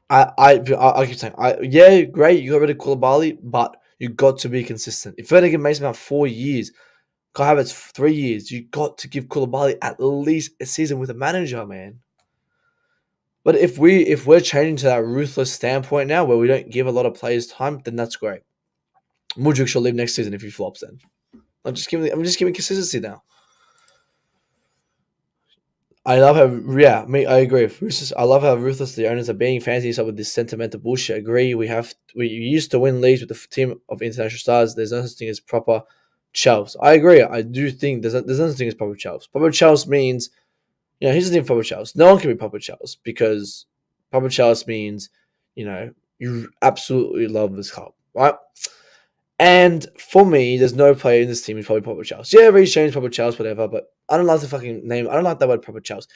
I keep saying, yeah, great, you got rid of Koulibaly, but you got to be consistent. If you're going to give Mason Mount 4 years, Kai Havertz 3 years, you got to give Koulibaly at least a season with a manager, man. But if we're changing to that ruthless standpoint now, where we don't give a lot of players time, then that's great. Mudryk shall leave next season if he flops. Then I'm just giving consistency now. I love how, I agree. I love how ruthless the owners are being. Fancies up with this sentimental bullshit. I agree. We used to win leagues with the team of international stars. There's no such thing as proper shelves. I agree. I do think there's no such thing as proper shelves. Proper shelves means, here's the thing: proper shelves. No one can be proper shelves because proper shelves means, you absolutely love this club, right? And for me, there's no player in this team who's probably proper Charles. Yeah, Reece James, proper Charles, whatever, but I don't like the fucking name. I don't like that word, proper Charles.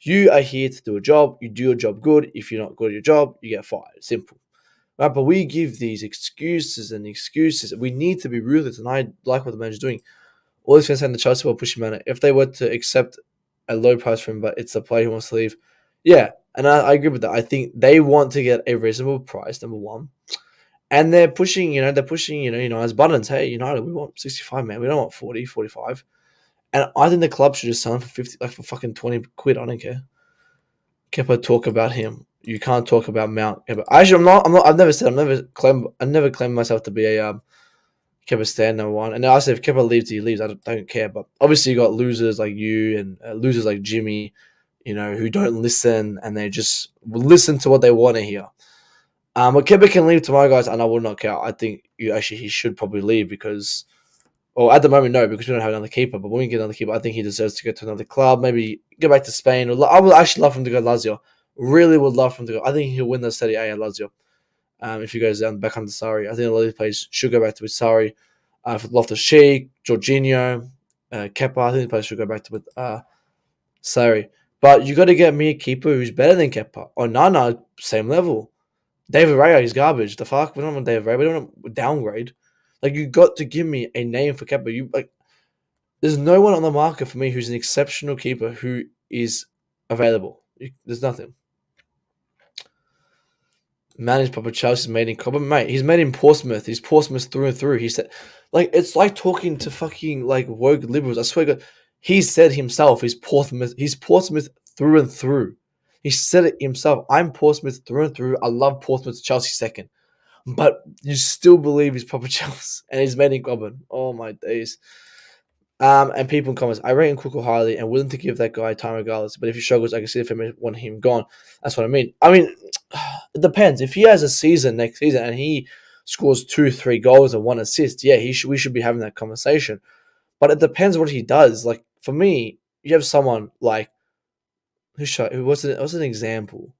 You are here to do a job. You do your job good. If you're not good at your job, you get fired. Simple. Right? But we give these excuses and excuses. We need to be ruthless, and I like what the manager's doing. All these fans saying the Chelsea will push him out. If they were to accept a low price for him, but it's the player who wants to leave, yeah, and I agree with that. I think they want to get a reasonable price, number one. And they're pushing, as buttons. Hey, United, we want 65, man. We don't want 40, 45. And I think the club should just sell him for 50, like for fucking 20 quid. I don't care. Kepa talk about him. You can't talk about Mount Kepa. Actually, I'm not. I've never claimed myself to be a Kepa stand number one. And I said if Kepa leaves, he leaves. I don't care. But obviously, you got losers like you and losers like Jimmy, who don't listen and they just listen to what they want to hear. But Kepa can leave tomorrow, guys, and I will not care. I think he should probably leave because, well, at the moment, no, because we don't have another keeper. But when we get another keeper, I think he deserves to go to another club. Maybe go back to Spain. I would actually love him to go to Lazio. Really would love him to go. I think he'll win the Serie A at Lazio. If he goes down back under Sarri, I think a lot of these players should go back to with Sarri. For Loftus Cheek, Jorginho, Kepa, I think the players should go back to with Sarri. But you got to get me a keeper who's better than Kepa. Or Nana, same level. David Raya is garbage. The fuck? We don't want David Raya. We don't want downgrade. Like, you got to give me a name for Kepa. There's no one on the market for me who's an exceptional keeper who is available. There's nothing. Man, he's proper Chelsea's made in Cobham, mate. He's made in Portsmouth. He's Portsmouth through and through. He said, it's like talking to fucking woke liberals. I swear to God, he said himself, he's Portsmouth through and through. He said it himself. I'm Portsmouth through and through. I love Portsmouth. Chelsea second, but you still believe he's proper Chelsea and he's made in Cobham. Oh my days. And people in comments, I rate Nkunku highly and willing to give that guy time regardless. But if he struggles, I can see if I want him gone. That's what I mean. It depends. If he has a season next season and he scores 2-3 goals and 1 assist, yeah, we should be having that conversation. But it depends what he does. Like, for me, you have someone like what's an example?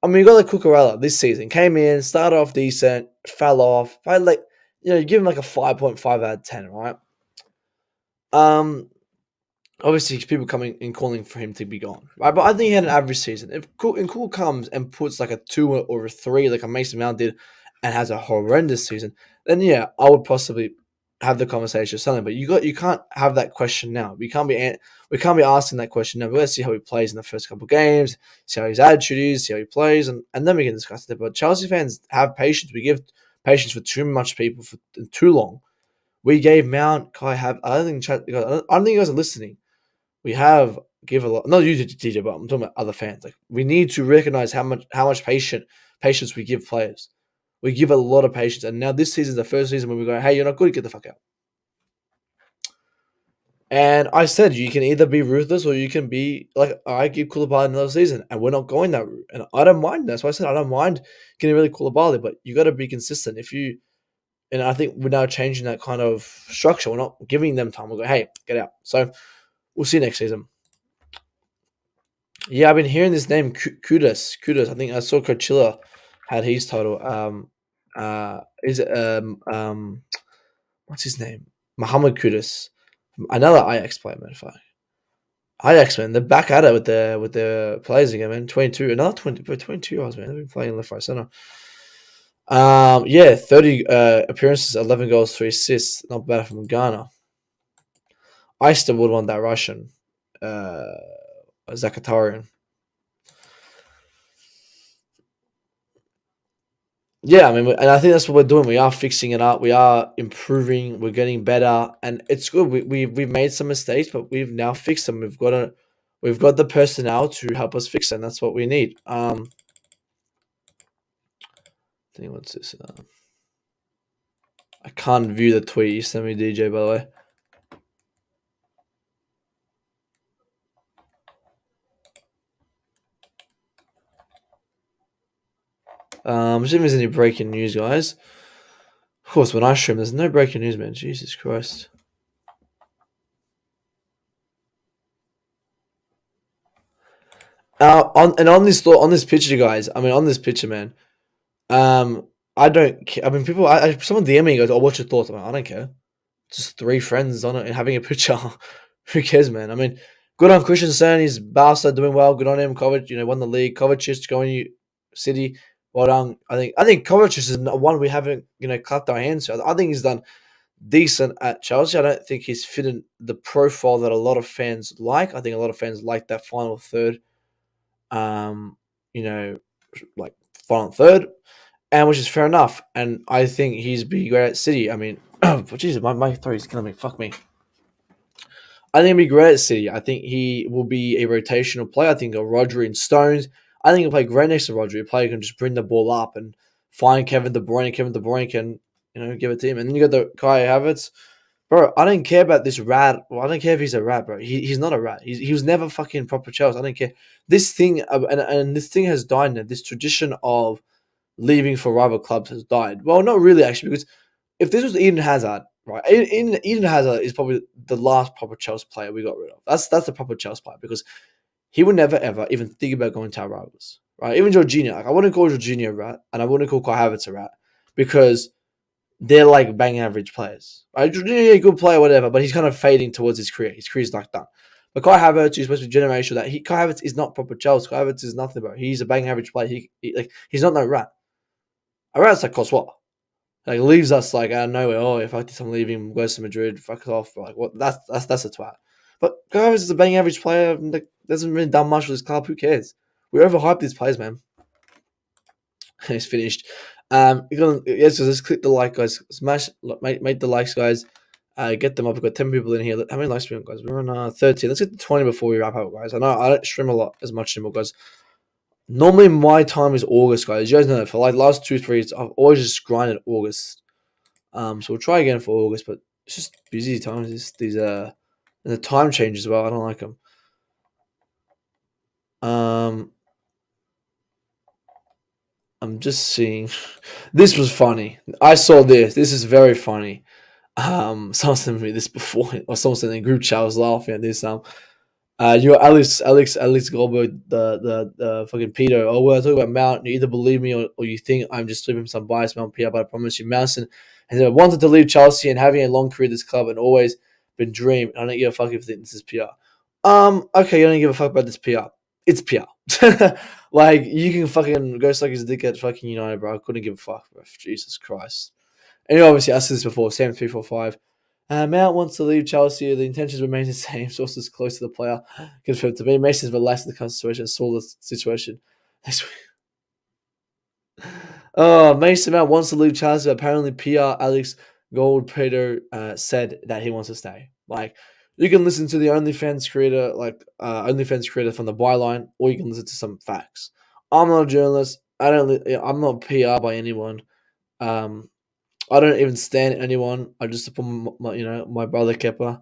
You got Cucurella this season. Came in, started off decent, fell off. You give him a 5.5 out of 10, right? Obviously, people coming and calling for him to be gone, right? But I think he had an average season. If Cool comes and puts a 2 or a 3, like a Mason Mount did, and has a horrendous season, then yeah, I would possibly have the conversation or something. But you can't have that question now. We can't be asking that question now. But let's see how he plays in the first couple of games, see how his attitude is, see how he plays, and then we can discuss it. But Chelsea fans have patience. We give patience for too much people for too long. We gave Mount, Kai have. I don't think you guys are listening. We have give a lot. Not you, DJ, but I'm talking about other fans. We need to recognize how much patience we give players. We give a lot of patience, and now this season is the first season when we go, hey, you're not good, get the fuck out. And I said you can either be ruthless or you can be I give Koulibaly another season, and we're not going that route. And I don't mind. That's why I said I don't mind getting rid of Koulibaly, but you got to be consistent. And I think we're now changing that kind of structure. We're not giving them time. We'll go, hey, get out. So we'll see next season. Yeah, I've been hearing this name, Kudus. I think I saw Coachella had his title. Is it what's his name? Mohamed Kudus, another Ajax player, man. Ajax, man, they're back at it with the players again, man. 22, another 22 years, man. They've been playing left, right, center. 30 appearances, 11 goals, 3 assists. Not bad from Ghana. I still would want that Russian, Zakatarian. Yeah, and I think that's what we're doing. We are fixing it up. We are improving. We're getting better, and it's good. We've made some mistakes, but we've now fixed them. We've got the personnel to help us fix them. That's what we need. I think what's this? I can't view the tweet you sent me, DJ. By the way. See if there's any breaking news, guys. Of course, when I stream, there's no breaking news, man. Jesus Christ. On this picture, guys. On this picture, man. I don't care. People. Someone DM me goes, "Oh, what's your thoughts?" I don't care. Just 3 friends on it and having a picture. Who cares, man? Good on Christensen. He's Barca doing well. Good on him. Kovac, won the league. Kovacic going to City. Well done. I think Kovacic is one we haven't, clapped our hands to. I think he's done decent at Chelsea. I don't think he's fitted the profile that a lot of fans like. I think a lot of fans like that final third. Final third, and which is fair enough. And I think he's be great at City. Jesus, my throat is killing me. Fuck me. I think he'll be great at City. I think he will be a rotational player. I think a Rodri and Stones. I think he'll play great next to Rodri. A player who can just bring the ball up and find Kevin De Bruyne. Kevin De Bruyne can, give it to him. And then you got the Kai Havertz. Bro, I don't care about this rat. Well, I don't care if he's a rat, bro. He's not a rat. He was never fucking proper Chelsea. I don't care. This thing, and this thing has died now. This tradition of leaving for rival clubs has died. Well, not really, actually, because if this was Eden Hazard, right? Eden Hazard is probably the last proper Chelsea player we got rid of. That's the proper Chelsea player because he would never ever even think about going to our rivals, right? Even Jorginho, like I wouldn't call Jorginho a rat, and I wouldn't call Kai Havertz a rat because they're like bang average players, right? Jorginho, a good player, whatever, but he's kind of fading towards his career. His career's like done. But Kai Havertz, who's supposed to be generational, Kai Havertz is not proper Chelsea. Kai Havertz is nothing, bro. He's a bang average player. He's not no rat. A rat's like Courtois. Like leaves us like out of nowhere. Oh, if I did I'm leaving, goes to Madrid, fuck off. Like what? That's a twat. But Gomez is a bang average player. Like, doesn't really done much for this club. Who cares? We overhyped these players, man. It's finished. So let's click the like, guys. Smash, make the likes, guys. Get them up. We've got 10 people in here. How many likes we got, guys? We're on 13. Let's get to 20 before we wrap up, guys. I know I don't stream a lot as much anymore, guys. Normally, my time is August, guys. You guys know that for like last 2-3 years, I've always just grinded August. So we'll try again for August, but it's just busy times. And the time change as well. I don't like them. I'm just seeing. This was funny. I saw this. This is very funny. Someone sent me this before, or someone sent in a group chat. I was laughing at this. You're Alex Goldberg, the fucking pedo. Oh, well, I talk about Mount. You either believe me or you think I'm just sleeping some bias Mount PR, but I promise you, Mountain has wanted to leave Chelsea and having a long career at this club and always been dream. I don't give a fuck if you think this is PR. Okay, you don't give a fuck about this PR. It's PR. Like you can fucking go suck his dick at fucking United, bro. I couldn't give a fuck, bro. Jesus Christ. Anyway, obviously, I said this before. Sam345. Mount wants to leave Chelsea. The intentions remain the same. Sources close to the player confirmed to me. Mason's relaxed in the current situation. Saw the situation. Mason Mount wants to leave Chelsea. Apparently, PR Alex Goldpeter said that he wants to stay. Like, you can listen to the OnlyFans creator, from the byline, or you can listen to some facts. I'm not a journalist. I'm not PR by anyone. I don't even stand anyone. I just support my brother Kepa.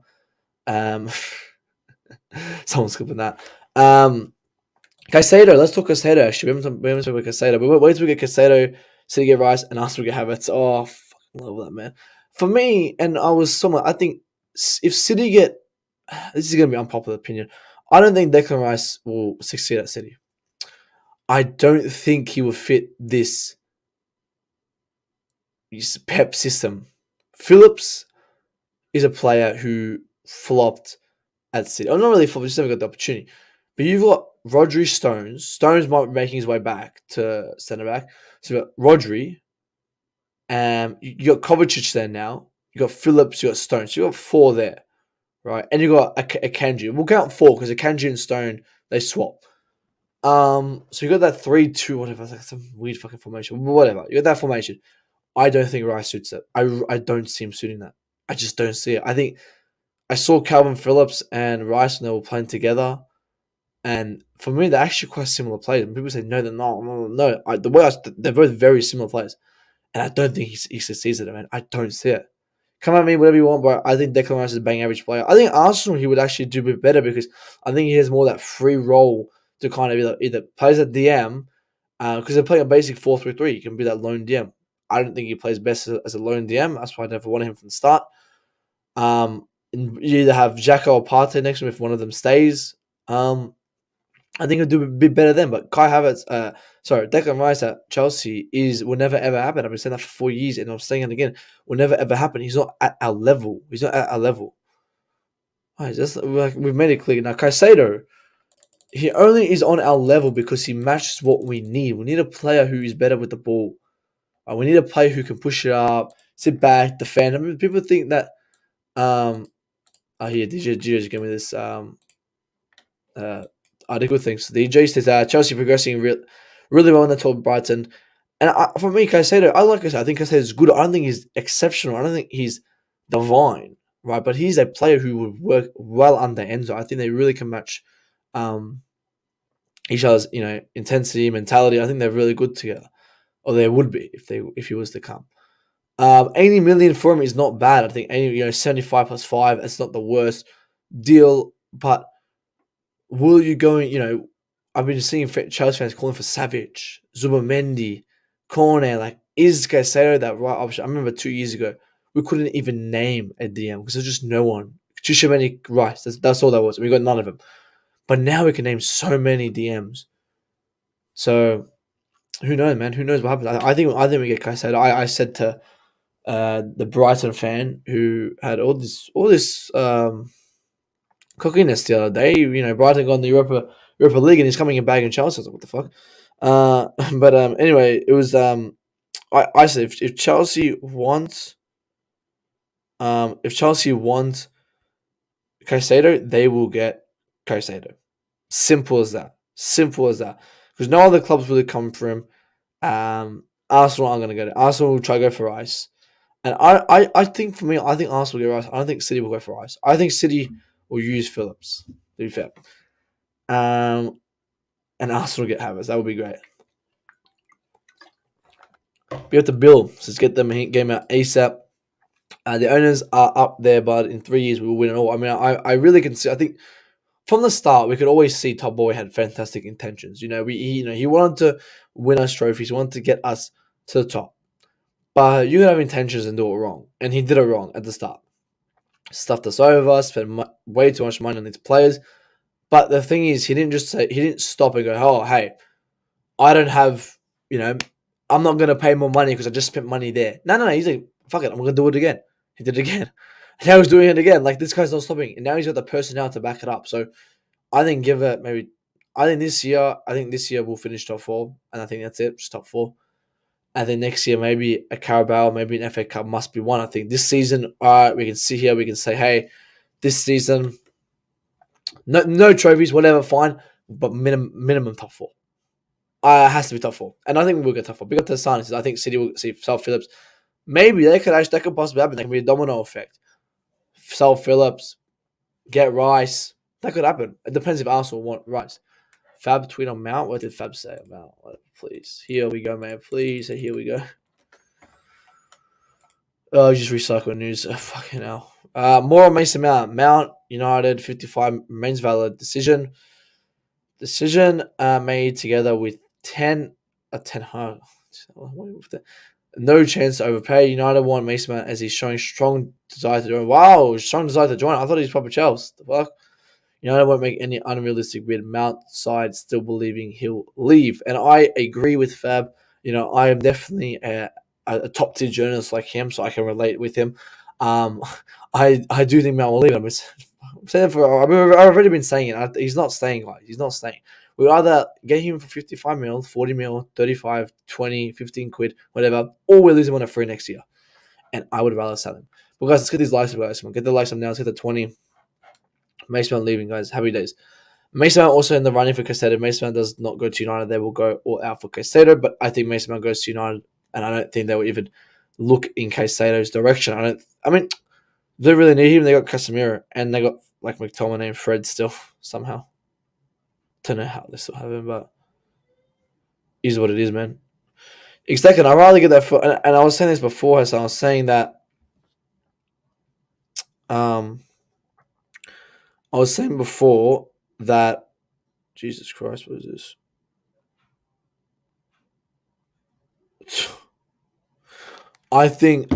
Someone's skipping that. Caicedo. Let's talk Caicedo. Actually, we haven't talked about Caicedo. But wait till we get Caicedo, City get Rice, and us we get Havertz. Oh, fucking love that, man. For me, and I think if City get, this is going to be unpopular opinion. I don't think Declan Rice will succeed at City. I don't think he will fit this Pep system. Phillips is a player who flopped at City. Oh, not really flopped, just never got the opportunity. But you've got Rodri, Stones. Stones might be making his way back to centre back. So you've got Rodri. You got Kovacic there now. You got Phillips. You got Stones. So you got 4 there, right? And you got Akanji. We'll count 4 because Akanji and Stone they swap. So you got that 3-2, whatever. It's like some weird fucking formation. Whatever. You got that formation. I don't think Rice suits it. I don't see him suiting that. I just don't see it. I think I saw Calvin Phillips and Rice when they were playing together, and for me, they're actually quite similar players. And people say, no, they're not. No. They're both very similar players, and I don't think he succeeds at it, man. I don't see it. Come at me, whatever you want, but I think Declan Rice is a bang average player. I think Arsenal, he would actually do a bit better because I think he has more of that free role to kind of either plays at DM, because they're playing a basic 4-3-3. He can be that lone DM. I don't think he plays best as a lone DM. That's why I never wanted him from the start. You either have Xhaka or Partey next to him if one of them stays. I think he'll do a bit better then. But Declan Rice at Chelsea will never ever happen. I've been saying that for 4 years, and I'm saying it again. Will never ever happen. He's not at our level. Right, we've made it clear now. Caicedo, he only is on our level because he matches what we need. We need a player who is better with the ball. We need a player who can push it up, sit back, defend. I mean, people think that. Here DJ just gave me this article. Thanks. DJ says Chelsea progressing really well in the top Brighton, and for me, Caicedo, I like Caicedo. I think Caicedo is good. I don't think he's exceptional. I don't think he's divine. right? But he's a player who would work well under Enzo. I think they really can match um, each other's, intensity, mentality. I think they're really good together, or they would be if he was to come. 80 million for him is not bad. I think 75 plus 5. It's not the worst deal, but will you go? I've been seeing Chelsea fans calling for Savage, Zubamendi, Cornet. Like, is Caicedo that right option? I remember 2 years ago we couldn't even name a DM because there's just no one. Tchouameni, Rice. That's all that was. We got none of them. But now we can name so many DMs. So who knows, man? Who knows what happens? I think we get Caicedo. I said to the Brighton fan who had all this cockiness the other day. Brighton got in the Europa League and he's coming in back in Chelsea. I was like, what the fuck? But anyway, it was I said if Chelsea wants Caicedo, they will get Caicedo. Simple as that. Simple as that. Because no other clubs really come for him. Arsenal aren't going to get it. Arsenal will try to go for Rice. And I think for me, I think Arsenal will get Rice. I don't think City will go for Rice. I think City will use Phillips, to be fair. And Arsenal get Havertz. That would be great. We have to build. So let's get them game out ASAP. The owners are up there, but in 3 years we will win it all. I mean, I really can see. I think from the start we could always see Top Boy had fantastic intentions. He wanted to win us trophies. He wanted to get us to the top. But you can have intentions and do it wrong, and he did it wrong at the start. Stuffed us over, spent way too much money on these players. But the thing is, he didn't stop and go, oh, hey, I don't have, I'm not going to pay more money because I just spent money there. No. He's like, fuck it, I'm going to do it again. He did it again. And now he's doing it again. Like, this guy's not stopping. And now he's got the personnel to back it up. So I think I think this year we'll finish top 4. And I think that's it, just top 4. I think next year maybe a Carabao, maybe an FA Cup must be one. I think this season, we can sit here, we can say, hey, this season, no trophies, whatever, fine, but minimum top 4. It has to be top 4, and I think we'll get top 4. Big up to the signings. I think City will see Sal Phillips. Maybe that could possibly happen. That can be a domino effect. Sal Phillips, get Rice. That could happen. It depends if Arsenal want Rice. Fab tweet on Mount. What did Fab say about? Please, here we go, man. Please, here we go. Oh, just recycle news. Fucking hell. More on Mason Mount. Mount United 55 remains valid decision. Decision made together with 10. No chance to overpay. United want Mason Mount as he's showing strong desire to join. Wow, strong desire to join. I thought he was proper Chelsea. The fuck. United won't make any unrealistic bid. Mount side still believing he'll leave. And I agree with Fab. I am definitely a top tier journalist like him, so I can relate with him. I do think Mount will leave. I've already been saying it. He's not staying, guys. He's not staying. We either get him for 55 mil, 40 mil, 35, 20, 15 quid, whatever, or we lose him on a free next year. And I would rather sell him. But guys, let's get these likes up, guys. Get the likes up now. Let's get the 20. Mason Mount leaving, guys. Happy days. Mason Mount also in the running for Caicedo. Mason Mount does not go to United. They will go all out for Caicedo, but I think Mason Mount goes to United, and I don't think they will even look in Caicedo's direction. I mean, they really need him. They got Casemiro, and they got like McTominay and Fred still somehow. Don't know how they still have him, but is what it is, man. Exactly. I'd rather get that for, and I was saying this before, so I was saying that I was saying before that Jesus Christ, what is this? I think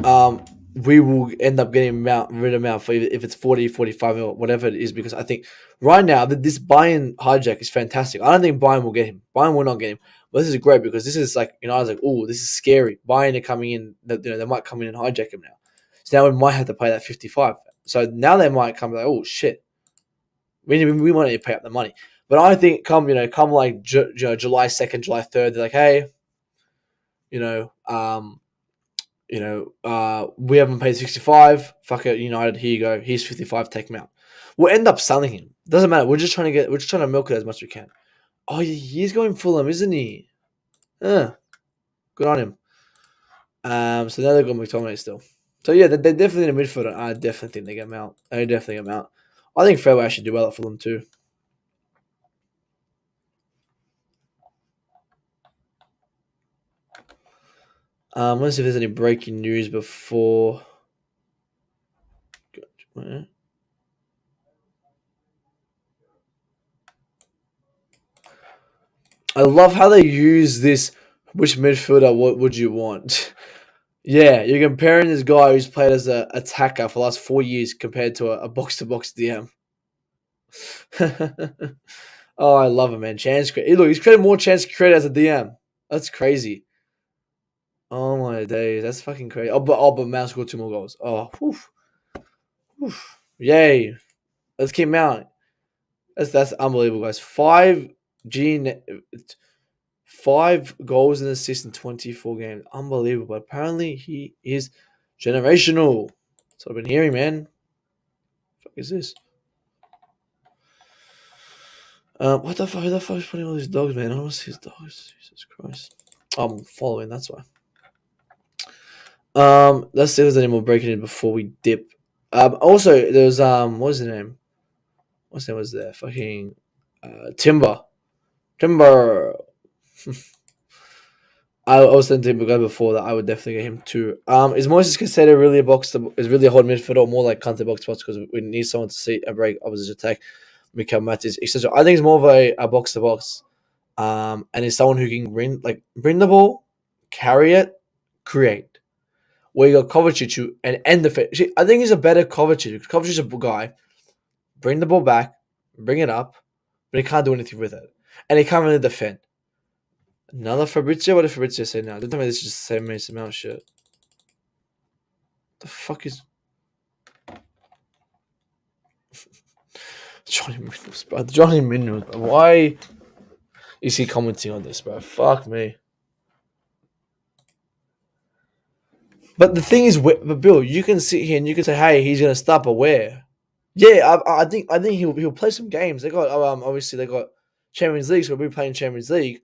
we will end up getting rid of Mount for if it's 40, 45 or whatever it is, because I think right now that this Bayern hijack is fantastic. I don't think Bayern will get him. Bayern will not get him. But this is great because this is like, I was like, oh, this is scary. Bayern are coming in, they might come in and hijack him now. So now we might have to pay that 55. So now they might come like, oh shit, we might need to pay up the money. But I think come like July 2nd, July 3rd, they're like, hey, we haven't paid 65. Fuck it, United. Here you go. Here's 55. Take him out. We'll end up selling him. Doesn't matter. We're just trying to milk it as much as we can. Oh, he's going Fulham, isn't he? Good on him. So now they've got McTominay still. So yeah, they're definitely in a midfielder. I definitely think they get Mount. I definitely get Mount. I think Fairway should do well for them too. Let's see if there's any breaking news before. I love how they use this. Which midfielder? What would you want? Yeah, you're comparing this guy who's played as a attacker for the last 4 years compared to a box to box DM. Oh, I love him, man. Chance create. Look, he's created more chance created as a DM. That's crazy. Oh my days, that's fucking crazy. But Mount scored 2 more goals. Oh, whew, whew. Yay! Let's keep Mount. That's unbelievable, guys. 5 goals and assists in 24 games. Unbelievable. But apparently he is generational. That's what I've been hearing, man. What the fuck is this? What the fuck? Who the fuck is putting all these dogs, man? I want to see his dogs. Jesus Christ. I'm following. That's why. Let's see if there's any more breaking in before we dip. Also there was what was the name? What's the name was there? Fucking Timber. Timber. I was saying to him guy before that I would definitely get him too. Is Moises Caicedo really a box? Is really a hard midfielder or more like counter box box because we need someone to see a break opposition attack, become matches, etc. I think it's more of a box to box. And he's someone who can bring the ball, carry it, create. Where you got Kovacic and end the fit. I think he's a better Kovacic. Kovacic is a guy, bring the ball back, bring it up, but he can't do anything with it. And he can't really defend. Another Fabrizio? What did Fabrizio say now? Don't tell me this is just the same Mason Mount shit. The fuck is Johnny Minnels, bro? Johnny Minnels, bro. Why is he commenting on this, bro? Fuck me. But the thing is, but Bill, you can sit here and you can say, "Hey, he's gonna stop," but where? Yeah, I think he'll play some games. They got obviously they got Champions League, so we'll be playing Champions League.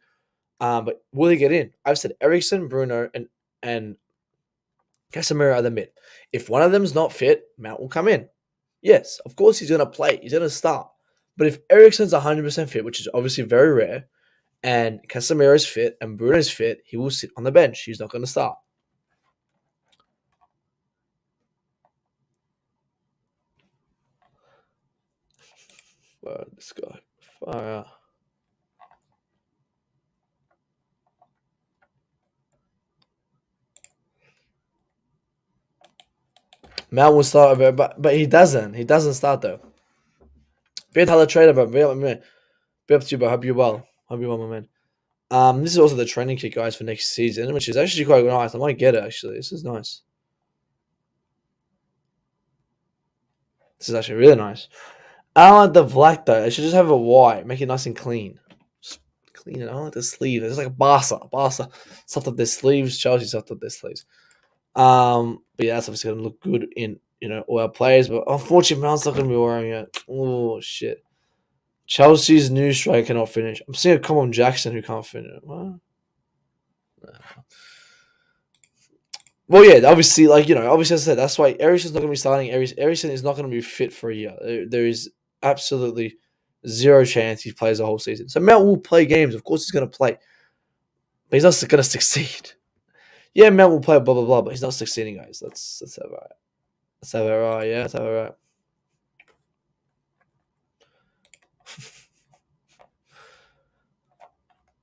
But will he get in? I've said Ericsson, Bruno, and Casemiro are the mid. If one of them's not fit, Mount will come in. Yes, of course he's gonna play. He's gonna start. But if Ericsson's 100% fit, which is obviously very rare, and Casemiro's fit and Bruno's fit, he will sit on the bench. He's not gonna start. Well, this guy, fire. Mount will start, but he doesn't. He doesn't start though. Be a trader, bro. Be up to you, bro. Hope you're well. Hope you're well, my man. This is also the training kit, guys, for next season, which is actually quite nice. I might get it actually. This is nice. This is actually really nice. I don't like the black though. I should just have a white, make it nice and clean. Just clean it. I don't like the sleeves. It's like a Barca stuffed up their sleeves. Chelsea stuffed up their sleeves. But yeah, that's obviously gonna look good in all our players. But unfortunately, Mount's not gonna be wearing it. Oh shit. Chelsea's new striker cannot finish. I'm seeing a Common Jackson who can't finish. What? Well, yeah, obviously, obviously, as I said, that's why Ericsson's not going to be starting. Ericsson is not going to be fit for a year. There is absolutely zero chance he plays the whole season. So Mount will play games. Of course, he's going to play, but he's not going to succeed. Yeah, Mount will play, blah blah blah, but he's not succeeding, guys. Let's have it right. Let's have it right. Yeah, let's have it right.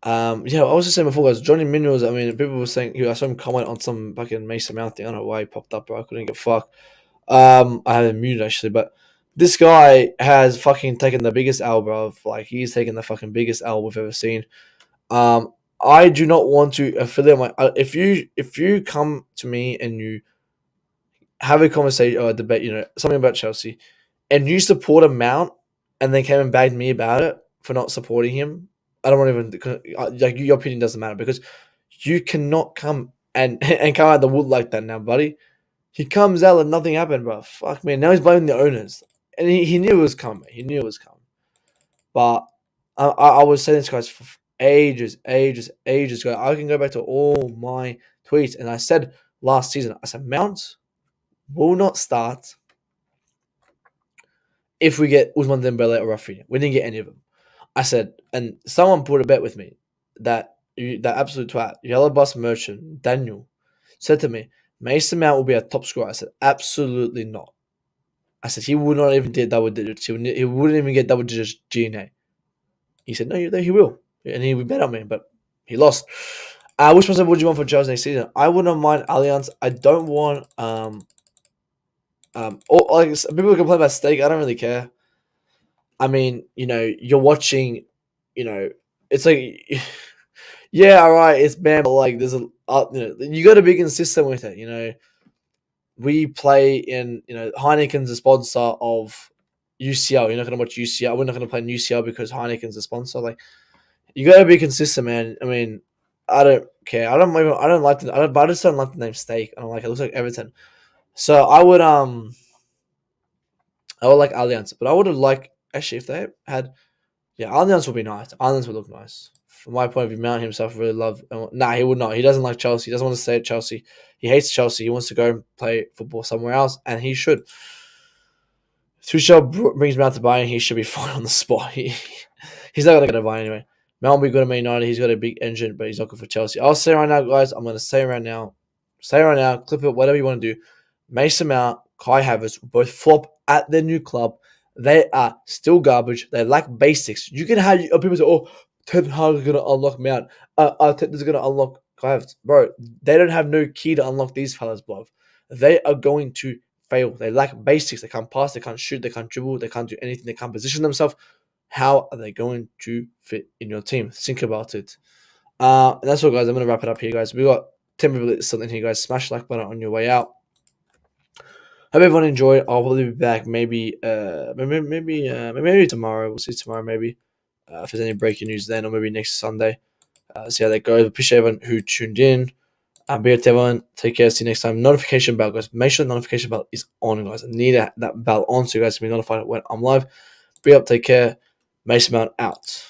Yeah, I was just saying before, guys. Johnny Minerals. I mean, people were saying I saw him comment on some fucking Mason Mount thing. I don't know why he popped up, but I couldn't get fuck. I had him muted actually, but this guy has fucking taken the biggest L, bro. Like he's taken the fucking biggest L we've ever seen. I do not want to affiliate my. If you come to me and you have a conversation or a debate, something about Chelsea, and you support a Mount, and then came and bagged me about it for not supporting him, I don't want to even like your opinion doesn't matter because you cannot come and and come out the wood like that now, buddy. He comes out and nothing happened, bro. Fuck man, now he's blaming the owners, and he knew it was coming. He knew it was coming, but I was saying this guys for ages ago. I can go back to all my tweets, and I said last season, I said Mount will not start if we get Usman Dembele or Rafinha. We didn't get any of them. I said, and someone put a bet with me that absolute twat, Yellow Bus Merchant, Daniel, said to me, Mason Mount will be a top scorer. I said, absolutely not. I said, he would not even get double digits. He wouldn't even get double digits GNA. He said, no, he will. And he would bet on me, but he lost. Which person would you want for Chelsea next season? I wouldn't mind Allianz. I don't want or like people complain about Steak. I don't really care. I mean, you're watching, it's like, yeah, all right, it's bad, but like, there's you got to be consistent with it. We play in, Heineken's a sponsor of UCL. You're not going to watch UCL. We're not going to play in UCL because Heineken's a sponsor. Like, you got to be consistent, man. I mean, I don't care. I don't like but I just don't like the name Steak. I don't like it. It looks like Everton. So I would like Allianz, but I would have liked actually if they had, yeah, Allianz would be nice. Allianz would look nice. From my point of view, Mount himself really love. Nah, he would not. He doesn't like Chelsea. He doesn't want to stay at Chelsea. He hates Chelsea. He wants to go and play football somewhere else, and he should. If Tuchel brings Mount to Bayern, he should be fine on the spot. He's not going to go to Bayern anyway. Mount will be good at Man United. He's got a big engine, but he's not good for Chelsea. I'll say right now, guys. I'm going to say right now. Say right now. Clip it. Whatever you want to do. Mason Mount, Kai Havertz will both flop at their new club. They are still garbage. They lack basics. You can have people say, "Oh, Ten Hag is going to unlock Mount. Ten is going to unlock Kai Havertz." Bro, they don't have no key to unlock these fellas, bro. They are going to fail. They lack basics. They can't pass. They can't shoot. They can't dribble. They can't do anything. They can't position themselves. How are they going to fit in your team? Think about it. And that's all, guys. I'm going to wrap it up here, guys. We got 10 people still in here, guys. Smash the like button on your way out. Hope everyone enjoyed. I'll probably be back maybe tomorrow. We'll see tomorrow maybe. If there's any breaking news then, or maybe next Sunday. See how that goes. Appreciate everyone who tuned in. Be it everyone. Take care. See you next time. Notification bell, guys. Make sure the notification bell is on, guys. I need that bell on so you guys can be notified when I'm live. Be up. Take care. Mason Mount out.